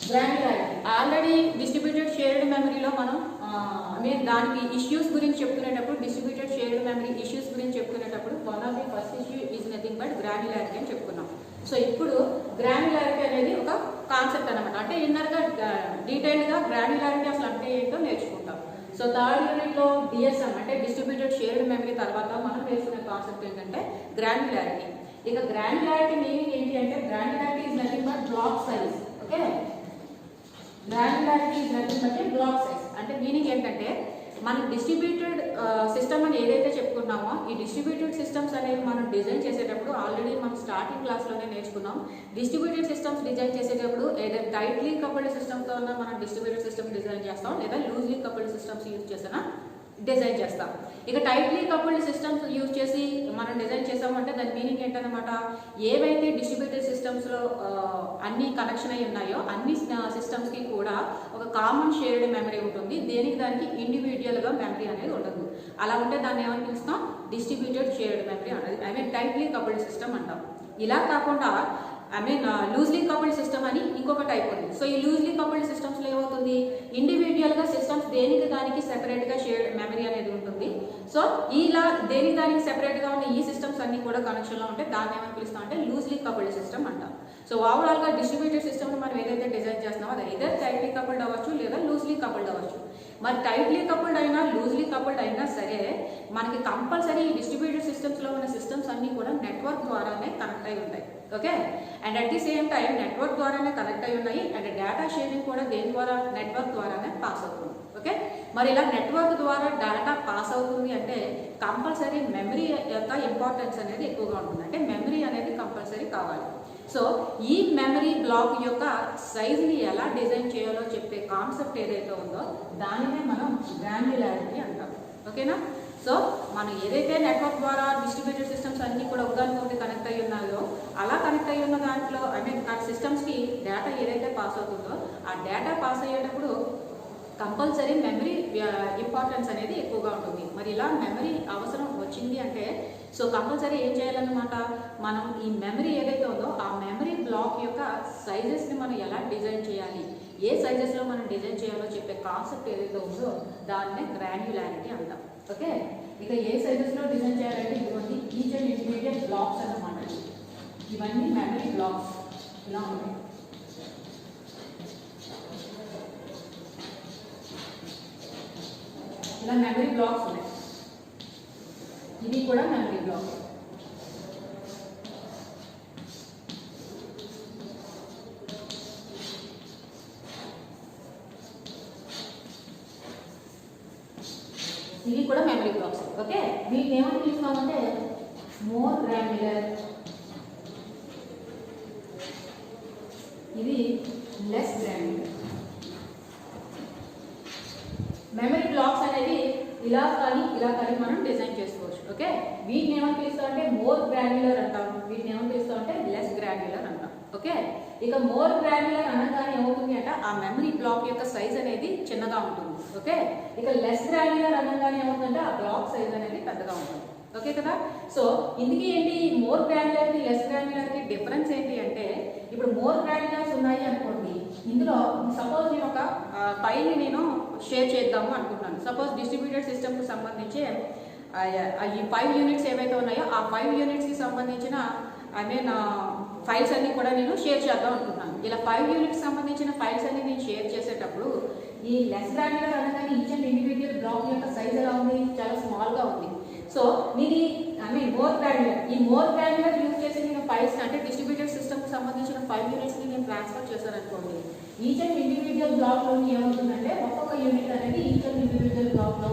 Granularity already distributed shared మెమరీలో మనం దానికి ఇష్యూస్ గురించి చెప్పుకునేటప్పుడు డిస్ట్రిబ్యూటెడ్ షేర్డ్ మెమరీ ఇష్యూస్ గురించి చెప్పుకునేటప్పుడు one of the first issue is nothing but granularity అని చెప్పుకున్నాం. సో ఇప్పుడు గ్రాన్యులారిటీ అనేది ఒక కాన్సెప్ట్ అనమాట. అంటే ఇన్నర్గా డీటెయిల్డ్గా గ్రాన్యులారిటీ అసలు అంటే ఏంటో నేర్చుకుంటాం. సో థర్డ్ యూనిట్లో డిఎస్ఎం అంటే డిస్ట్రిబ్యూటెడ్ షేర్డ్ మెమరీ తర్వాత మనం నేర్చుకునే కాన్సెప్ట్ ఏంటంటే గ్రాన్యులారిటీ. ఇక గ్రాన్యులారిటీ మీనింగ్ ఏంటి అంటే granularity is nothing but block size. Okay, granularity is nothing but block size అంటే మీనింగ్ ఏంటంటే మన డిస్ట్రిబ్యూటెడ్ సిస్టమ్ అని ఏదైతే చెప్పుకున్నామో ఈ డిస్ట్రిబ్యూటెడ్ సిస్టమ్స్ అనేవి మనం డిజైన్ చేసేటప్పుడు ఆల్రెడీ మనం స్టార్టింగ్ క్లాస్లోనే నేర్చుకున్నాం. డిస్ట్రిబ్యూటెడ్ సిస్టమ్స్ డిజైన్ చేసేటప్పుడు ఏదైతే టైట్లీ కపుల్డ్ సిస్టమ్తో ఉన్న మనం డిస్ట్రిబ్యూటెడ్ సిస్టమ్ డిజైన్ చేస్తాం, లేదా లూజ్లీ కపుల్డ్ సిస్టమ్స్ యూజ్ చేసినా డిజైన్ చేస్తాం. ఇక టైట్లీ కపుల్డ్ సిస్టమ్స్ యూజ్ చేసి మనం డిజైన్ చేసామంటే దాని మీనింగ్ ఏంటన్నమాట, ఏవైతే డిస్ట్రిబ్యూటెడ్ సిస్టమ్స్లో అన్ని కనెక్షన్ అయి ఉన్నాయో అన్ని సిస్టమ్స్కి కూడా ఒక కామన్ షేర్డ్ మెమరీ ఉంటుంది. దేనికి దానికి ఇండివిజువల్గా మెమరీ అనేది ఉండదు. అలా ఉంటే దాన్ని ఏమని పిలుస్తాం, డిస్ట్రిబ్యూటెడ్ షేర్డ్ మెమరీ అనేది. I mean tightly coupled system అంటాం. ఇలా కాకుండా లూజ్లీ కపుల్డ్ సిస్టమ్ అని ఇంకొక టైప్ ఉంది. సో ఈ లూజ్లీ కపుల్డ్ సిస్టమ్స్లో ఏమవుతుంది, ఇండివిజువల్గా సిస్టమ్స్ దేనికి దానికి సెపరేట్గా షేర్డ్ మెమరీ అనేది ఉంటుంది. సో ఇలా దేనికి దానికి సెపరేట్గా ఉన్న ఈ సిస్టమ్స్ అన్ని కూడా కనెక్షన్లో ఉంటే దాన్ని ఏమని పిలుస్తాం అంటే లూజ్లీ కపుల్డ్ సిస్టమ్ అంటాం. సో ఓవరాల్గా డిస్ట్రిబ్యూటెడ్ సిస్టమ్ని మనం ఏదైతే డిజైన్ చేస్తున్నామో అది either టైట్లీ కపుల్డ్ అవ్వచ్చు లేదా లూజ్లీ కపుల్డ్ అవ్వచ్చు. మరి టైట్లీ కపుల్డ్ అయినా లూజ్లీ కపుల్డ్ అయినా సరే మనకి కంపల్సరీ డిస్ట్రిబ్యూటెడ్ సిస్టమ్స్లో ఉన్న సిస్టమ్స్ అన్నీ కూడా నెట్వర్క్ ద్వారానే కనెక్ట్ అయి ఉంటాయి. Okay, and at the same time network ద్వారానే కనెక్ట్ అయి ఉన్నాయి. అండ్ డేటా షేరింగ్ కూడా దేని ద్వారా, నెట్వర్క్ ద్వారానే పాస్ అవుతుంది. ఓకే, మరి ఇలా నెట్వర్క్ ద్వారా డేటా పాస్ అవుతుంది అంటే కంపల్సరీ మెమరీ యొక్క ఇంపార్టెన్స్ అనేది ఎక్కువగా ఉంటుంది. అంటే మెమరీ అనేది కంపల్సరీ కావాలి. సో ఈ మెమరీ బ్లాక్ యొక్క సైజుని ఎలా డిజైన్ చేయాలో చెప్పే కాన్సెప్ట్ ఏదైతే ఉందో దానినే మనం గ్రాన్యులారిటీ అంటాం. ఓకేనా, సో మనం ఏదైతే నెట్వర్క్ ద్వారా డిస్ట్రిబ్యూటెడ్ సిస్టమ్స్ అన్నీ కూడా ఒకదానికొకటి కనెక్ట్ అయ్యి ఉన్నాయో అలా కనెక్ట్ అయ్యి ఉన్న దాంట్లో ఆ సిస్టమ్స్కి డేటా ఏదైతే పాస్ అవుతుందో ఆ డేటా పాస్ అయ్యేటప్పుడు కంపల్సరీ మెమరీ ఇంపార్టెన్స్ అనేది ఎక్కువగా ఉంటుంది. మరి ఇలా మెమరీ అవసరం వచ్చింది అంటే సో కంపల్సరీ ఏం చేయాలన్నమాట, మనం ఈ మెమరీ ఏదైతే ఉందో ఆ మెమరీ బ్లాక్ యొక్క సైజెస్ని మనం ఎలా డిజైన్ చేయాలి, ఏ సైజెస్లో మనం డిజైన్ చేయాలో చెప్పే కాన్సెప్ట్ ఏదైతే ఉందో దాన్నే గ్రాన్యులారిటీ అంటాం. ఓకే, ఇక ఏ సైజెస్లో డిజైన్ చేయాలంటే ఇటువంటి ఈచ్ అండ్ ఇండివిజువల్ బ్లాక్స్ అన్నమాట. ఇవన్నీ మెమరీ బ్లాక్స్ ఇలా ఉంటాయి. ఇలా మెమరీ బ్లాక్స్ ఉన్నాయి. ఇది కూడా మెమరీ బ్లాక్. ఇవి కూడా మెమరీ బ్లాక్స్. ఓకే, వీటిని ఏమని పిలుస్తామంటే మోర్ గ్రాన్యులర్, ఇది లెస్ గ్రాన్యులర్. మెమరీ బ్లాక్స్ అనేది ఇలా కానీ మనం డిజైన్ చేసుకోవచ్చు. ఓకే, వీటిని ఏమని పిలుస్తామంటే మోర్ గ్రాన్యులర్ అంటాం, వీటిని ఏమని పిలుస్తామంటే లెస్ గ్రాన్యులర్ అంటాం. ఓకే, ఇక మోర్ గ్రాన్యులర్ అనగానే ఏమవుతుంది అంటే ఆ మెమరీ బ్లాక్ యొక్క సైజ్ అనేది చిన్నగా ఉంటుంది. ఓకే, ఇక లెస్ గ్రాన్యులర్ అనగానే ఏమవుతుందంటే ఆ బ్లాక్ సైజ్ అనేది పెద్దగా ఉంటుంది. ఓకే కదా, సో ఇందుకే ఏంటి మోర్ గ్రాన్యులర్కి లెస్ గ్రాన్యులర్కి డిఫరెన్స్ ఏంటి అంటే ఇప్పుడు మోర్ గ్రాన్యులర్స్ ఉన్నాయి అనుకోండి, ఇందులో సపోజ్ నేను ఒక ఫైల్ని నేను షేర్ చేద్దాము అనుకుంటున్నాను. సపోజ్ డిస్ట్రిబ్యూటెడ్ సిస్టమ్కి సంబంధించి ఈ 5 యూనిట్స్ ఏవైతే ఉన్నాయో ఆ 5 యూనిట్స్కి సంబంధించిన ఫైల్స్ అన్ని కూడా నేను షేర్ చేద్దాం అనుకుంటున్నాను. ఇలా 5 యూనిట్స్ సంబంధించిన ఫైల్స్ అన్ని నేను షేర్ చేసేటప్పుడు ఈ లెస్ గ్రాన్యులర్ అనగానే ఈచ్ అండ్ ఇండివిజువల్ బ్లాక్ యొక్క సైజ్ ఎలా ఉంది, చాలా స్మాల్గా ఉంది. సో ఇది మోర్ గ్రాన్యులర్, ఈ మోర్ గ్రాన్యులర్ యూజ్ చేసి నేను ఫైల్స్ అంటే డిస్ట్రిబ్యూటెడ్ సిస్టమ్కి సంబంధించిన 5 యూనిట్స్ని నేను ట్రాన్స్ఫర్ చేశాను అనుకోండి, ఈచ్ అండ్ ఇండివిజువల్ బ్లాక్లోని ఏమవుతుందంటే ఒక్కొక్క యూనిట్ అనేది ఈచ్ అండ్ ఇండివిజువల్ బ్లాక్లో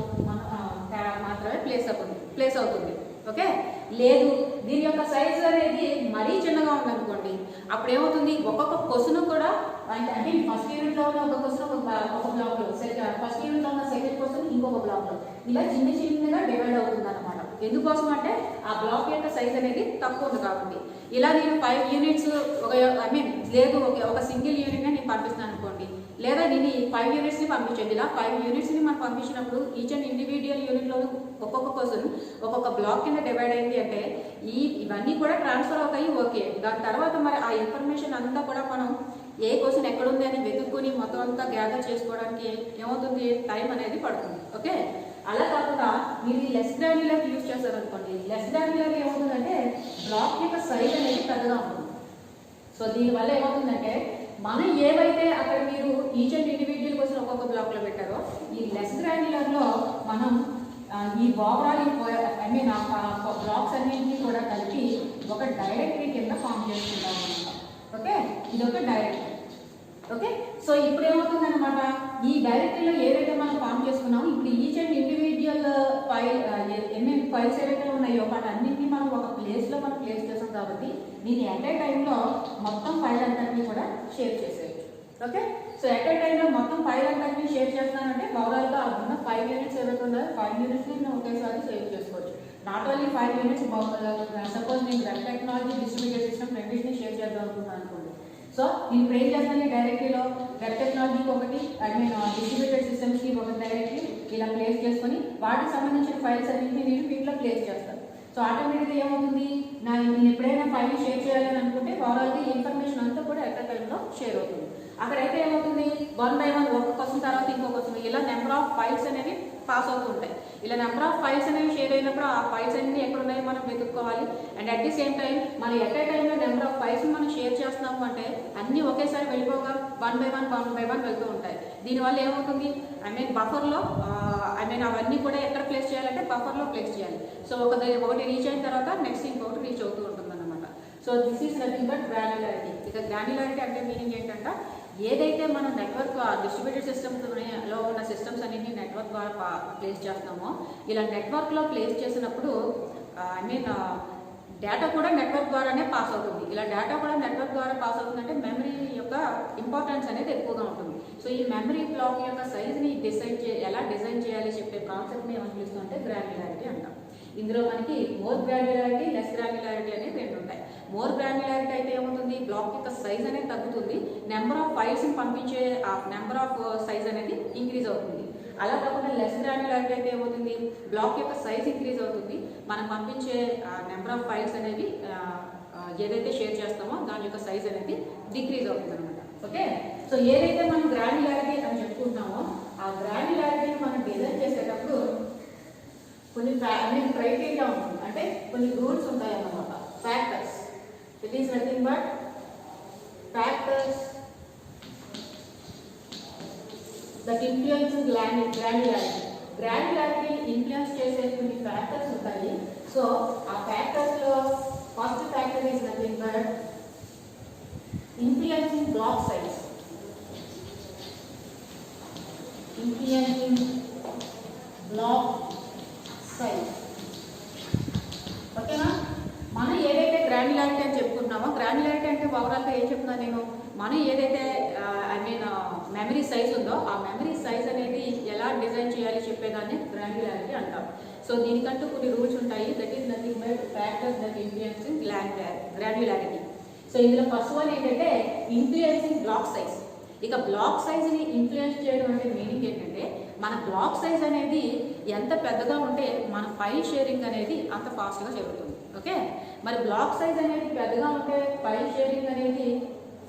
మాత్రమే ప్లేస్ అవుతుంది. ఓకే, లేదు దీని యొక్క సైజ్ అనేది మరీ చిన్నగా ఉందనుకోండి, అప్పుడు ఏమవుతుంది ఒక్కొక్క క్వశ్చన్ కూడా అంటే ఫస్ట్ యూనిట్లో ఉన్న ఒక క్వశ్చన్ ఒక బ్లాక్లో, ఫస్ట్ యూనిట్లో ఉన్న సెకండ్ క్వశ్చన్ ఇంకొక బ్లాక్లో ఇలా చిన్నగా డివైడ్ అవుతుంది అనమాట. ఎందుకోసం అంటే ఆ బ్లాక్ యొక్క సైజ్ అనేది తక్కువ ఉంది కాబట్టి. ఇలా నేను 5 యూనిట్స్ లేదు ఒక సింగిల్ యూనిట్ని నేను పంపిస్తాను అనుకోండి, లేదా దీన్ని 5 యూనిట్స్ని పంపించండి. ఇలా 5 యూనిట్స్ని మనం పంపించినప్పుడు ఈచ్ అండ్ ఇండివిజువల్ యూనిట్లో ఒక్కొక్క క్వశ్చన్ ఒక్కొక్క బ్లాక్ కింద డివైడ్ అయింది అంటే ఇవన్నీ కూడా ట్రాన్స్ఫర్ అవుతాయి. ఓకే, దాని తర్వాత మరి ఆ ఇన్ఫర్మేషన్ అంతా కూడా మనం ఏ క్వశ్చన్ ఎక్కడుంది అని వెతుక్కుని మొత్తం అంతా గ్యాదర్ చేసుకోవడానికి ఏమవుతుంది, టైం అనేది పడుతుంది. ఓకే, అలా కాకుండా మీరు లెస్ గ్రాన్యులర్ యూజ్ చేస్తారనుకోండి, లెస్ గ్రాన్యులర్ ఏమవుతుందంటే బ్లాక్ యొక్క సైజ్ అనేది పెద్దగా ఉంటుంది. సో దీనివల్ల ఏమవుతుందంటే మనం ఏవైతే అక్కడ మీరు ఈచ్ అండ్ ఇండివిజువల్ క్వశ్చన్ ఒక్కొక్క బ్లాక్లో పెట్టారో ఈ లెస్ గ్రాన్యులర్లో మనం ఈ ఓవరాల్ బ్లాక్స్ అన్నింటినీ కూడా కలిపి ఒక డైరెక్టరీ కింద ఫామ్ చేసుకుంటాం అనమాట. ఓకే, ఇది ఒక డైరెక్టరీ. ఓకే, సో ఇప్పుడు ఏమవుతుంది అనమాట, ఈ డైరెక్టరీలో ఏదైతే మనం ఫామ్ చేసుకున్నామో ఇప్పుడు ఈచ్ అండ్ ఇండివిజువల్ ఎన్ని ఫైల్స్ ఏవైతే ఉన్నాయో వాటన్నింటినీ మనం ఒక ప్లేస్లో మనం ప్లేస్ చేస్తాం కాబట్టి దీన్ని ఎట్ ఏ టైంలో మొత్తం ఫైల్ అంతటినీ కూడా షేర్ చేసేయచ్చు. ఓకే, సో ఎట్ ఏ టైంలో మొత్తం ఫైల్ అంతటినీ షేర్ చేస్తున్నానంటే ఓవరాల్గా ఉన్న 5 యూనిట్స్ ఏవైతే ఉన్నాయో 5 యూనిట్స్ని నేను ఒకేసారి సేవ్ చేసుకోవచ్చు. నాట్ ఓన్లీ 5 యూనిట్స్, సపోజ్ నేను వెబ్ టెక్నాలజీ డిస్ట్రిబ్యూటెడ్ సిస్టమ్ రెండింటిని షేర్ చేద్దాం అనుకుంటున్నాను అనుకోండి. సో నేను ప్రేమ్ చేస్తాను డైరెక్టరీలో వెబ్ టెక్నాలజీకి ఒకటి డిస్ట్రిబ్యూటెడ్ సిస్టమ్స్కి ఒక డైరెక్టరీ ఇలా ప్లేస్ చేసుకొని వాటికి సంబంధించిన ఫైల్స్ అన్నింటినీ నేను వీటిలో ప్లేస్ చేస్తాను. సో ఆటోమేటిక్గా ఏమవుతుంది, నేను ఎప్పుడైనా ఫైల్ షేర్ చేయాలని అనుకుంటే ఓవరాల్గా ఈ ఇన్ఫర్మేషన్ అంతా కూడా ఎట్ ఏ టైంలో షేర్ అవుతుంది. అక్కడైతే ఏమవుతుంది 1 by 1 ఒక క్వశ్చన్ తర్వాత ఇంకో క్వశ్చన్ ఇలా నెంబర్ ఆఫ్ ఫైల్స్ అనేవి పాస్ అవుతూ ఉంటాయి. ఇలా నెంబర్ ఆఫ్ ఫైల్స్ అనేవి షేర్ అయినప్పుడు ఆ ఫైల్స్ అన్ని ఎక్కడ ఉన్నాయో మనం వెతుక్కోవాలి. And at the same time మనం ఎట్ ఏ టైంలో నెంబర్ ఆఫ్ ఫైల్స్ మనం షేర్ చేస్తున్నాము అంటే అన్నీ ఒకేసారి వెళ్ళిపోగా 1 by 1 వెళ్తూ ఉంటాయి. దీనివల్ల ఏమవుతుంది, బఫర్లో అవన్నీ కూడా ఎక్కడ ప్లేస్ చేయాలంటే బఫర్లో ప్లేస్ చేయాలి. సో ఒకటి రీచ్ అయిన తర్వాత నెక్స్ట్ ఇంకొకటి రీచ్ అవుతూ ఉంటుంది అన్నమాట. So this is nothing but granularity. ఇక గ్రాన్యులారిటీ అంటే మీనింగ్ ఏంటంటే ఏదైతే మనం నెట్వర్క్ డిస్ట్రిబ్యూటెడ్ సిస్టమ్స్లో ఉన్న సిస్టమ్స్ అన్నింటినీ నెట్వర్క్ ద్వారా ప్లేస్ చేస్తున్నామో ఇలా నెట్వర్క్లో ప్లేస్ చేసినప్పుడు డేటా కూడా నెట్వర్క్ ద్వారానే పాస్ అవుతుంది. ఇలా డేటా కూడా నెట్వర్క్ ద్వారా పాస్ అవుతుందంటే మెమరీ యొక్క ఇంపార్టెన్స్ అనేది ఎక్కువగా ఉంటుంది. సో ఈ మెమరీ బ్లాక్ యొక్క సైజ్ని ఎలా డిజైన్ చేయాలి చెప్పే కాన్సెప్ట్ని ఏమని పిలుస్తుందంటే గ్రాన్యులారిటీ అంటాం. ఇందులో మనకి మోర్ గ్రాన్యులారిటీ, లెస్ గ్రాన్యులారిటీ అనేది రెండు ఉంటాయి. మోర్ గ్రాన్యులారిటీ అయితే ఏమవుతుంది, బ్లాక్ యొక్క సైజ్ అనేది తగ్గుతుంది, నెంబర్ ఆఫ్ ఫైల్స్ని పంపించే ఆ నెంబర్ ఆఫ్ సైజ్ అనేది ఇంక్రీజ్ అవుతుంది. అలా కాకుండా లెస్ గ్రాన్యులారిటీ అయితే ఏమవుతుంది, బ్లాక్ యొక్క సైజ్ ఇంక్రీజ్ అవుతుంది, మనం పంపించే నెంబర్ ఆఫ్ ఫైల్స్ అనేవి ఏదైతే షేర్ చేస్తామో దాని యొక్క సైజ్ అనేది డిక్రీజ్ అవుతుంది అనమాట. ఓకే, సో ఏదైతే మనం గ్రాన్యులారిటీ అని చెప్పుకుంటున్నామో ఆ గ్రాన్యులారిటీని మనం డిజైన్ చేసేటప్పుడు కొన్ని క్రైటీరియా ఉంటుంది, అంటే కొన్ని రూల్స్ ఉంటాయి అన్నమాట. Factors, it is nothing but factors that influence granularity. గ్రాన్యులారిటీని ఇన్ఫ్లుయెన్స్ చేసే కొన్ని ఫ్యాక్టర్స్ ఉంటాయి. సో ఆ ఫ్యాక్టర్స్లో first factor is nothing but influencing block size. Influencing block size. ఓకేనా, మనం ఏదైతే గ్రాన్యులారిటీ అని చెప్పుకుంటున్నామో, గ్రాన్యులారిటీ అంటే ఓవరాల్గా ఏం చెప్తున్నాను నేను, మనం ఏదైతే మెమరీ సైజ్ ఉందో ఆ మెమరీ సైజ్ అనేది ఎలా డిజైన్ చేయాలి చెప్పేదాన్ని గ్రాన్యులారిటీ అంటాం. సో దీనికంటూ కొన్ని రూల్స్ ఉంటాయి. That is nothing but factors that influencing granularity. So ఇందులో ఫస్ట్ వన్ ఏంటంటే ఇన్ఫ్లుయెన్సింగ్ బ్లాక్ సైజ్. ఇక బ్లాక్ సైజ్ని ఇన్ఫ్లుయెన్స్ చేయడం అంటే మీనింగ్ ఏంటంటే మన బ్లాక్ సైజ్ అనేది ఎంత పెద్దగా ఉంటే మన ఫైల్ షేరింగ్ అనేది అంత ఫాస్ట్గా జరుగుతుంది. ఓకే, మరి బ్లాక్ సైజ్ అనేది పెద్దగా ఉంటే ఫైల్ షేరింగ్ అనేది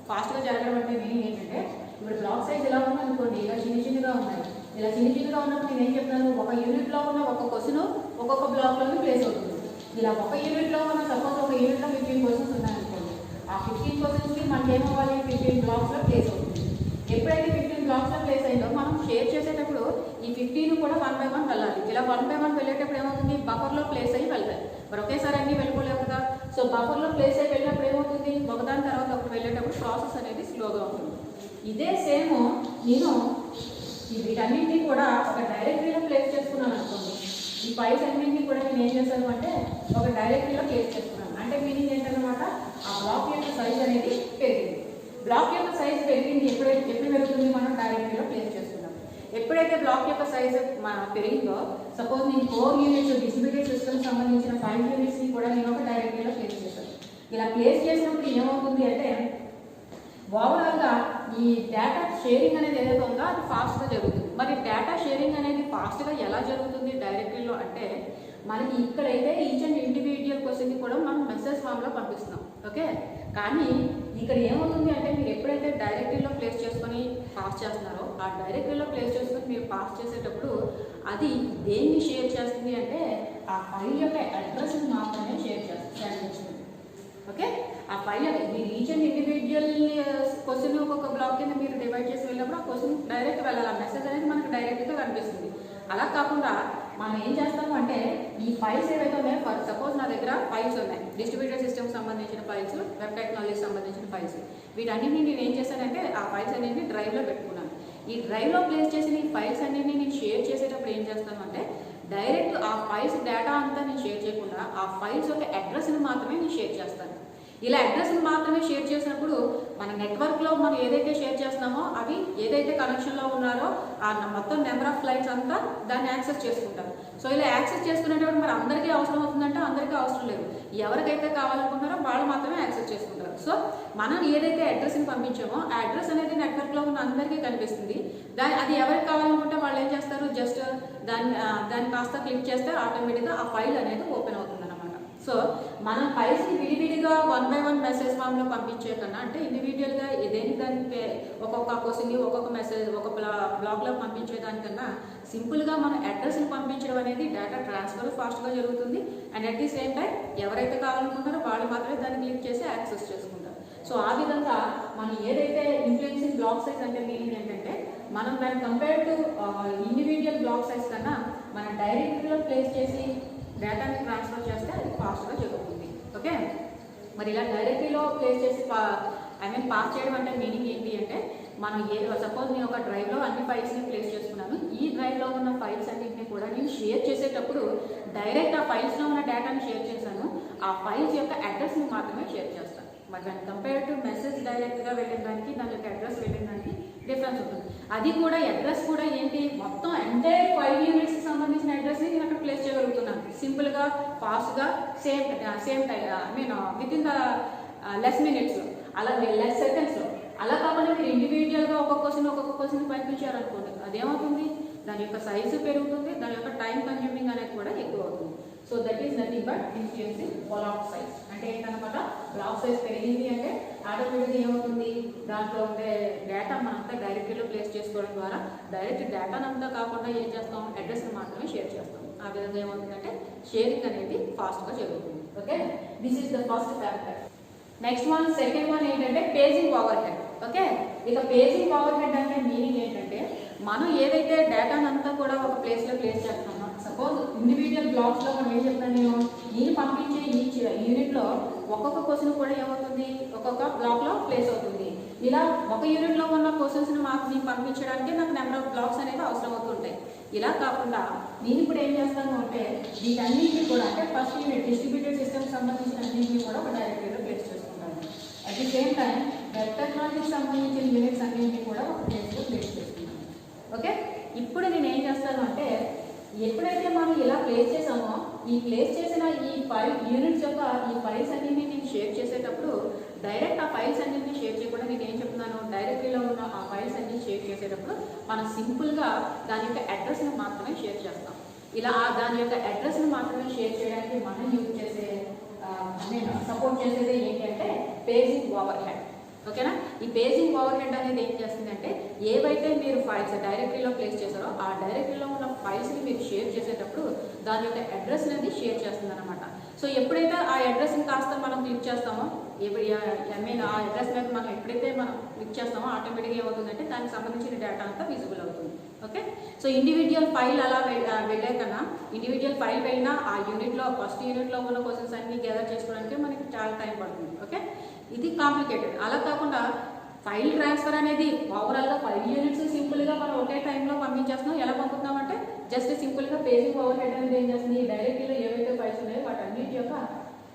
ఫాస్ట్గా జరగడం అంటే మీనింగ్ ఏంటంటే ఇప్పుడు బ్లాక్ సైజ్ ఎలా ఉందనుకోండి, ఇలా చిన్నగా ఉన్నాయి. ఇలా చిన్నగా ఉన్నప్పుడు నేను ఏం చెప్తాను, ఒక యూనిట్లో ఉన్న ఒక క్వశ్చన్ ఒక్కొక్క బ్లాక్లోనే ప్లేస్ అవుతుంది. ఇలా ఒక యూనిట్లో ఉన్న సపోజ్ ఒక యూనిట్లో 15 క్వశ్చన్స్ ఉన్నాయనుకోండి, ఆ 15 క్వశ్చన్స్కి మనకి ఏమవ్వాలి, 15 బ్లాక్స్లో ప్లేస్ అవుతుంది. ఎప్పుడైతే 15 బ్లాక్స్లో ప్లేస్ అయిందో మనం షేర్ చేసేటప్పుడు ఈ 15 కూడా 1 by 1 వెళ్ళాలి. ఇలా 1 by 1 వెళ్ళేటప్పుడు ఏమవుతుంది, బఫర్లో ప్లేస్ అయ్యి వెళ్తాయి. మరి ఒకేసారి అన్నీ వెళ్ళిపోలేవు కదా. సో బఫర్లో ప్లేస్ అయ్యి వెళ్ళినప్పుడు ఏమవుతుంది, ఒకదాని తర్వాత ఒకటి వెళ్ళేటప్పుడు ప్రాసెస్ అనేది స్లోగా ఉంటుంది. ఇదే సేమ్ నేను వీటన్నింటినీ కూడా ఒక డైరెక్టరీలో ప్లేస్ చేసుకున్నాను అనుకోండి, ఈ ఫైల్స్ అన్నింటినీ కూడా నేను ఏం చేస్తాను అంటే ఒక డైరెక్టరీలో ప్లేస్ చేస్తున్నాను. అంటే మీనింగ్ ఏంటన్నమాట, ఆ బ్లాక్ యొక్క సైజ్ అనేది పెరిగింది. బ్లాక్ యొక్క సైజ్ పెరిగింది ఎప్పుడు పెరుగుతుంది, మనం డైరెక్టరీలో ప్లేస్ చేస్తున్నాం. ఎప్పుడైతే బ్లాక్ యొక్క సైజ్ పెరిగిందో, సపోజ్ నేను 4 యూనిట్స్ డిస్ట్రిబ్యూటెడ్ సిస్టమ్ సంబంధించిన 5 యూనిట్స్ని కూడా నేను ఒక డైరెక్టరీలో ప్లేస్ చేశాను. ఇలా ప్లేస్ చేసినప్పుడు ఏమవుతుంది అంటే ఓవరాల్గా ఈ డేటా షేరింగ్ అనేది ఏదైతే ఉందో అది ఫాస్ట్గా జరుగుతుంది. మరి డేటా షేరింగ్ అనేది ఫాస్ట్గా ఎలా జరుగుతుంది డైరెక్టరీలో అంటే, మనకి ఇక్కడైతే ఈచ్ అండ్ ఇండివిజువల్ క్వశ్చన్ని కూడా మనం మెసేజ్ ఫామ్లో పంపిస్తున్నాం. ఓకే, కానీ ఇక్కడ ఏమవుతుంది అంటే మీరు ఎప్పుడైతే డైరెక్టరీలో ప్లేస్ చేసుకొని పాస్ చేస్తున్నారో, ఆ డైరెక్టరీలో ప్లేస్ చేసుకొని మీరు పాస్ చేసేటప్పుడు అది దేన్ని షేర్ చేస్తుంది అంటే ఆ ఫైల్ యొక్క అడ్రస్ని మాత్రమే షేర్ చేస్తుంది. ఓకే, ఆ ఫైల్ మీరు ఈచ్ అండ్ ఇండివిజువల్ క్వశ్చన్ ఒక్కొక్క బ్లాక్ కింద మీరు డివైడ్ చేసి వెళ్ళినప్పుడు ఆ క్వశ్చన్ డైరెక్ట్ వెళ్ళాలి, ఆ మెసేజ్ అనేది మనకు డైరెక్ట్గా కనిపిస్తుంది. అలా కాకుండా మనం ఏం చేస్తాము అంటే ఈ ఫైల్స్ ఏవైతే ఉన్నాయో, ఫర్ సపోజ్ నా దగ్గర ఫైల్స్ ఉన్నాయి, డిస్ట్రిబ్యూటెడ్ సిస్టమ్ సంబంధించిన ఫైల్స్, వెబ్ టెక్నాలజీ సంబంధించిన ఫైల్స్. వీటన్నిటిని నేను ఏం చేశానంటే ఆ ఫైల్స్ అనేది డ్రైవ్లో పెట్టుకున్నాను. ఈ డ్రైవ్లో ప్లేస్ చేసిన ఈ ఫైల్స్ అన్నిటిని నేను షేర్ చేసేటప్పుడు ఏం చేస్తాను అంటే డైరెక్ట్ ఆ ఫైల్స్ డేటా అంతా నేను షేర్ చేయకుండా ఆ ఫైల్స్ యొక్క అడ్రస్ని మాత్రమే నేను షేర్ చేస్తాను. ఇలా అడ్రస్ని మాత్రమే షేర్ చేసినప్పుడు మన నెట్వర్క్లో మనం ఏదైతే షేర్ చేస్తున్నామో అవి ఏదైతే కనెక్షన్లో ఉన్నారో ఆ మొత్తం నెంబర్ ఆఫ్ ఫ్లైట్స్ అంతా దాన్ని యాక్సెస్ చేసుకుంటారు. సో ఇలా యాక్సెస్ చేసుకునేటప్పుడు మరి అందరికీ అవసరం అవుతుందంటే అందరికీ అవసరం లేదు, ఎవరికైతే కావాలనుకున్నారో వాళ్ళు మాత్రమే యాక్సెస్ చేసుకుంటారు. సో మనం ఏదైతే అడ్రస్ని పంపించామో ఆ అడ్రస్ అనేది నెట్వర్క్లో ఉన్న అందరికీ కనిపిస్తుంది. అది ఎవరికి కావాలనుకుంటే వాళ్ళు ఏం చేస్తారు, జస్ట్ దాన్ని కాస్త క్లిక్ చేస్తే ఆటోమేటిక్గా ఆ ఫైల్ అనేది ఓపెన్ అవుతుంది అన్నమాట. సో మనం ఫైల్స్ని విడివిడిగా 1 by 1 మెసేజ్ ఫామ్లో పంపించే కన్నా, అంటే ఇండివిజువల్గా దానికి ఒక్కొక్క క్వశ్చన్ని ఒక్కొక్క మెసేజ్ ఒక బ్లాగ్లో పంపించే దానికన్నా సింపుల్గా మనం అడ్రస్ని పంపించడం అనేది డేటా ట్రాన్స్ఫర్ ఫాస్ట్గా జరుగుతుంది. And at the same time ఎవరైతే కావాలనుకుంటారో వాళ్ళు మాత్రమే దాన్ని క్లిక్ చేసి యాక్సెస్ చేసుకుంటారు. సో ఆ విధంగా మనం ఏదైతే ఇన్ఫ్లుయెన్సింగ్ బ్లాక్ సైజ్ అంటే మీనింగ్ ఏంటంటే మనం దాన్ని compare to individual block size కన్నా మనం డైరెక్టరీలో ప్లేస్ చేసి డేటాని ట్రాన్స్ఫర్ చేస్తే అది ఫాస్ట్గా జరుగుతుంది. ఓకే, మరి ఇలా డైరెక్టరీలో ప్లేస్ చేసి పాస్ చేయడం అంటే మీనింగ్ ఏంటి అంటే మనం సపోజ్ నేను ఒక డ్రైవ్లో అన్ని ఫైల్స్ని ప్లేస్ చేసుకున్నాను. ఈ డ్రైవ్లో ఉన్న ఫైల్స్ అన్నింటినీ కూడా నేను షేర్ చేసేటప్పుడు డైరెక్ట్ ఆ ఫైల్స్లో ఉన్న డేటాని షేర్ చేశాను, ఆ ఫైల్స్ యొక్క అడ్రస్ని మాత్రమే షేర్ చేస్తాను. మరి దాన్ని కంపేర్ టు మెసేజ్ డైరెక్ట్గా వెళ్ళిన దానికి దాని యొక్క అడ్రస్ వెళ్ళిన దానికి డిఫరెన్స్ ఉంటుంది. అది కూడా అడ్రస్ కూడా ఏంటి, మొత్తం ఎంటైర్ 5 యూనిట్స్కి సంబంధించిన అడ్రస్ని నేను అక్కడ ప్లేస్ చేయగలుగుతున్నాను సింపుల్గా, ఫాస్ట్గా, same time with in the less మినిట్స్లో, అలా లెస్ సెకండ్స్లో. అలా కాకుండా మీరు ఇండివిజువల్గా ఒక్కొక్క క్వశ్చన్ పంపించారనుకోండి, అదేమవుతుంది, దాని యొక్క సైజు పెరుగుతుంది, దాని యొక్క టైం కన్జ్యూమింగ్ అనేది కూడా ఎక్కువ అవుతుంది. So that is nothing but influencing block size. అంటే ఏంటన్నమాట, బ్లాక్ సైజ్ పెరిగింది అంటే ఆటోమేటిక్గా ఏమవుతుంది, దాంట్లో ఉండే డేటా మనంతా డైరెక్టరీలో ప్లేస్ చేసుకోవడం ద్వారా డైరెక్ట్ డేటానంతా కాకుండా ఏం చేస్తాం, అడ్రస్ని మాత్రమే షేర్ చేస్తాం. ఆ విధంగా ఏమవుతుందంటే షేరింగ్ అనేది ఫాస్ట్గా జరుగుతుంది. Okay, this is the first factor. Next one, second one ఏంటంటే పేజింగ్ ఓవర్ హెడ్. ఓకే, ఇక పేజింగ్ ఓవర్ హెడ్ అంటే మీనింగ్ ఏంటంటే మనం ఏదైతే డేటానంతా కూడా ఒక ప్లేస్లో ప్లేస్ చేస్తున్నామో, సపోజ్ ఇండివిజువల్ బ్లాక్స్లో మనం ఏం చెప్తాను, నేను పంపించే ఈచ్ యూనిట్లో ఒక్కొక్క క్వశ్చన్ కూడా ఏమవుతుంది, ఒక్కొక్క బ్లాక్లో ప్లేస్ అవుతుంది. ఇలా ఒక యూనిట్లో ఉన్న క్వశ్చన్స్ని నేను పంపించడానికి నాకు నెంబర్ ఆఫ్ బ్లాక్స్ అనేవి అవసరం అవుతుంటాయి. ఇలా కాకుండా నేను ఇప్పుడు ఏం చేస్తాను అంటే వీటన్నింటినీ కూడా, అంటే ఫస్ట్ యూనిట్ డిస్ట్రిబ్యూటెడ్ సిస్టమ్కి సంబంధించిన అన్నింటినీ కూడా ఒక డైరెక్టరీలో ప్లేస్ చేసుకుంటాను. At the same time web టెక్నాలజీకి సంబంధించిన యూనిట్స్ అన్నింటినీ కూడా ఒక ప్లేస్లో ప్లేస్ చేసుకుంటాను. ఓకే, ఇప్పుడు నేను ఏం చేస్తాను అంటే ఎప్పుడైతే మనం ఇలా ప్లేస్ చేసామో, ఈ ప్లేస్ చేసిన ఈ 5 యూనిట్స్ యొక్క ఈ ఫైల్స్ అన్నింటినీ నేను షేర్ చేసేటప్పుడు డైరెక్ట్ ఆ ఫైల్స్ అన్నింటినీ షేర్ చేయకుండా నేను ఏం చెప్తున్నాను, డైరెక్టరీలో ఉన్న ఆ ఫైల్స్ అన్ని షేర్ చేసేటప్పుడు మనం సింపుల్గా దాని యొక్క అడ్రస్ని మాత్రమే షేర్ చేస్తాం. ఇలా దాని యొక్క అడ్రస్ని మాత్రమే షేర్ చేయడానికి మనం యూజ్ చేసే నేను సపోర్ట్ చేసేది ఏంటి అంటే పేజింగ్ ఓవర్ హెడ్. ఓకేనా, ఈ పేజింగ్ ఓవర్ హెడ్ అనేది ఏం చేస్తుందంటే ఏవైతే మీరు ఫైల్స్ డైరెక్టరీలో ప్లేస్ చేశారో ఆ డైరెక్టరీలో ఉన్న ఫైల్స్ని మీరు షేర్ చేసేటప్పుడు దాని యొక్క అడ్రస్ అనేది షేర్ చేస్తుంది అనమాట. సో ఎప్పుడైతే ఆ అడ్రస్ని కాస్త మనం క్లిక్ చేస్తామో, ఆ అడ్రస్ మీద మనం ఎప్పుడైతే మనం క్లిక్ చేస్తామో ఆటోమేటిక్గా ఏమవుతుందంటే దానికి సంబంధించిన డేటా అంతా విజిబుల్ అవుతుంది. ఓకే, సో ఇండివిజువల్ ఫైల్ అలా వెళ్ళే కన్నా ఇండివిజువల్ ఫైల్ వెళ్ళినా ఆ యూనిట్లో ఫస్ట్ యూనిట్లో ఉన్న క్వశ్చన్స్ అన్ని గ్యాదర్ చేసుకోవడానికి మనకి చాలా టైం పడుతుంది. ఓకే, ఇది కాంప్లికేటెడ్. అలా కాకుండా ఫైల్ ట్రాన్స్ఫర్ అనేది ఓవరాల్గా 5 యూనిట్స్ సింపుల్గా మనం ఒకే టైంలో పంపించేస్తున్నాం. ఎలా పంపుతున్నాం అంటే జస్ట్ సింపుల్గా పేజింగ్ ఓవర్ హెడ్ అనేది ఏం చేస్తుంది, డైరెక్ట్లీలో ఏవైతే ఫైల్స్ ఉన్నాయో వాటన్నిటి యొక్క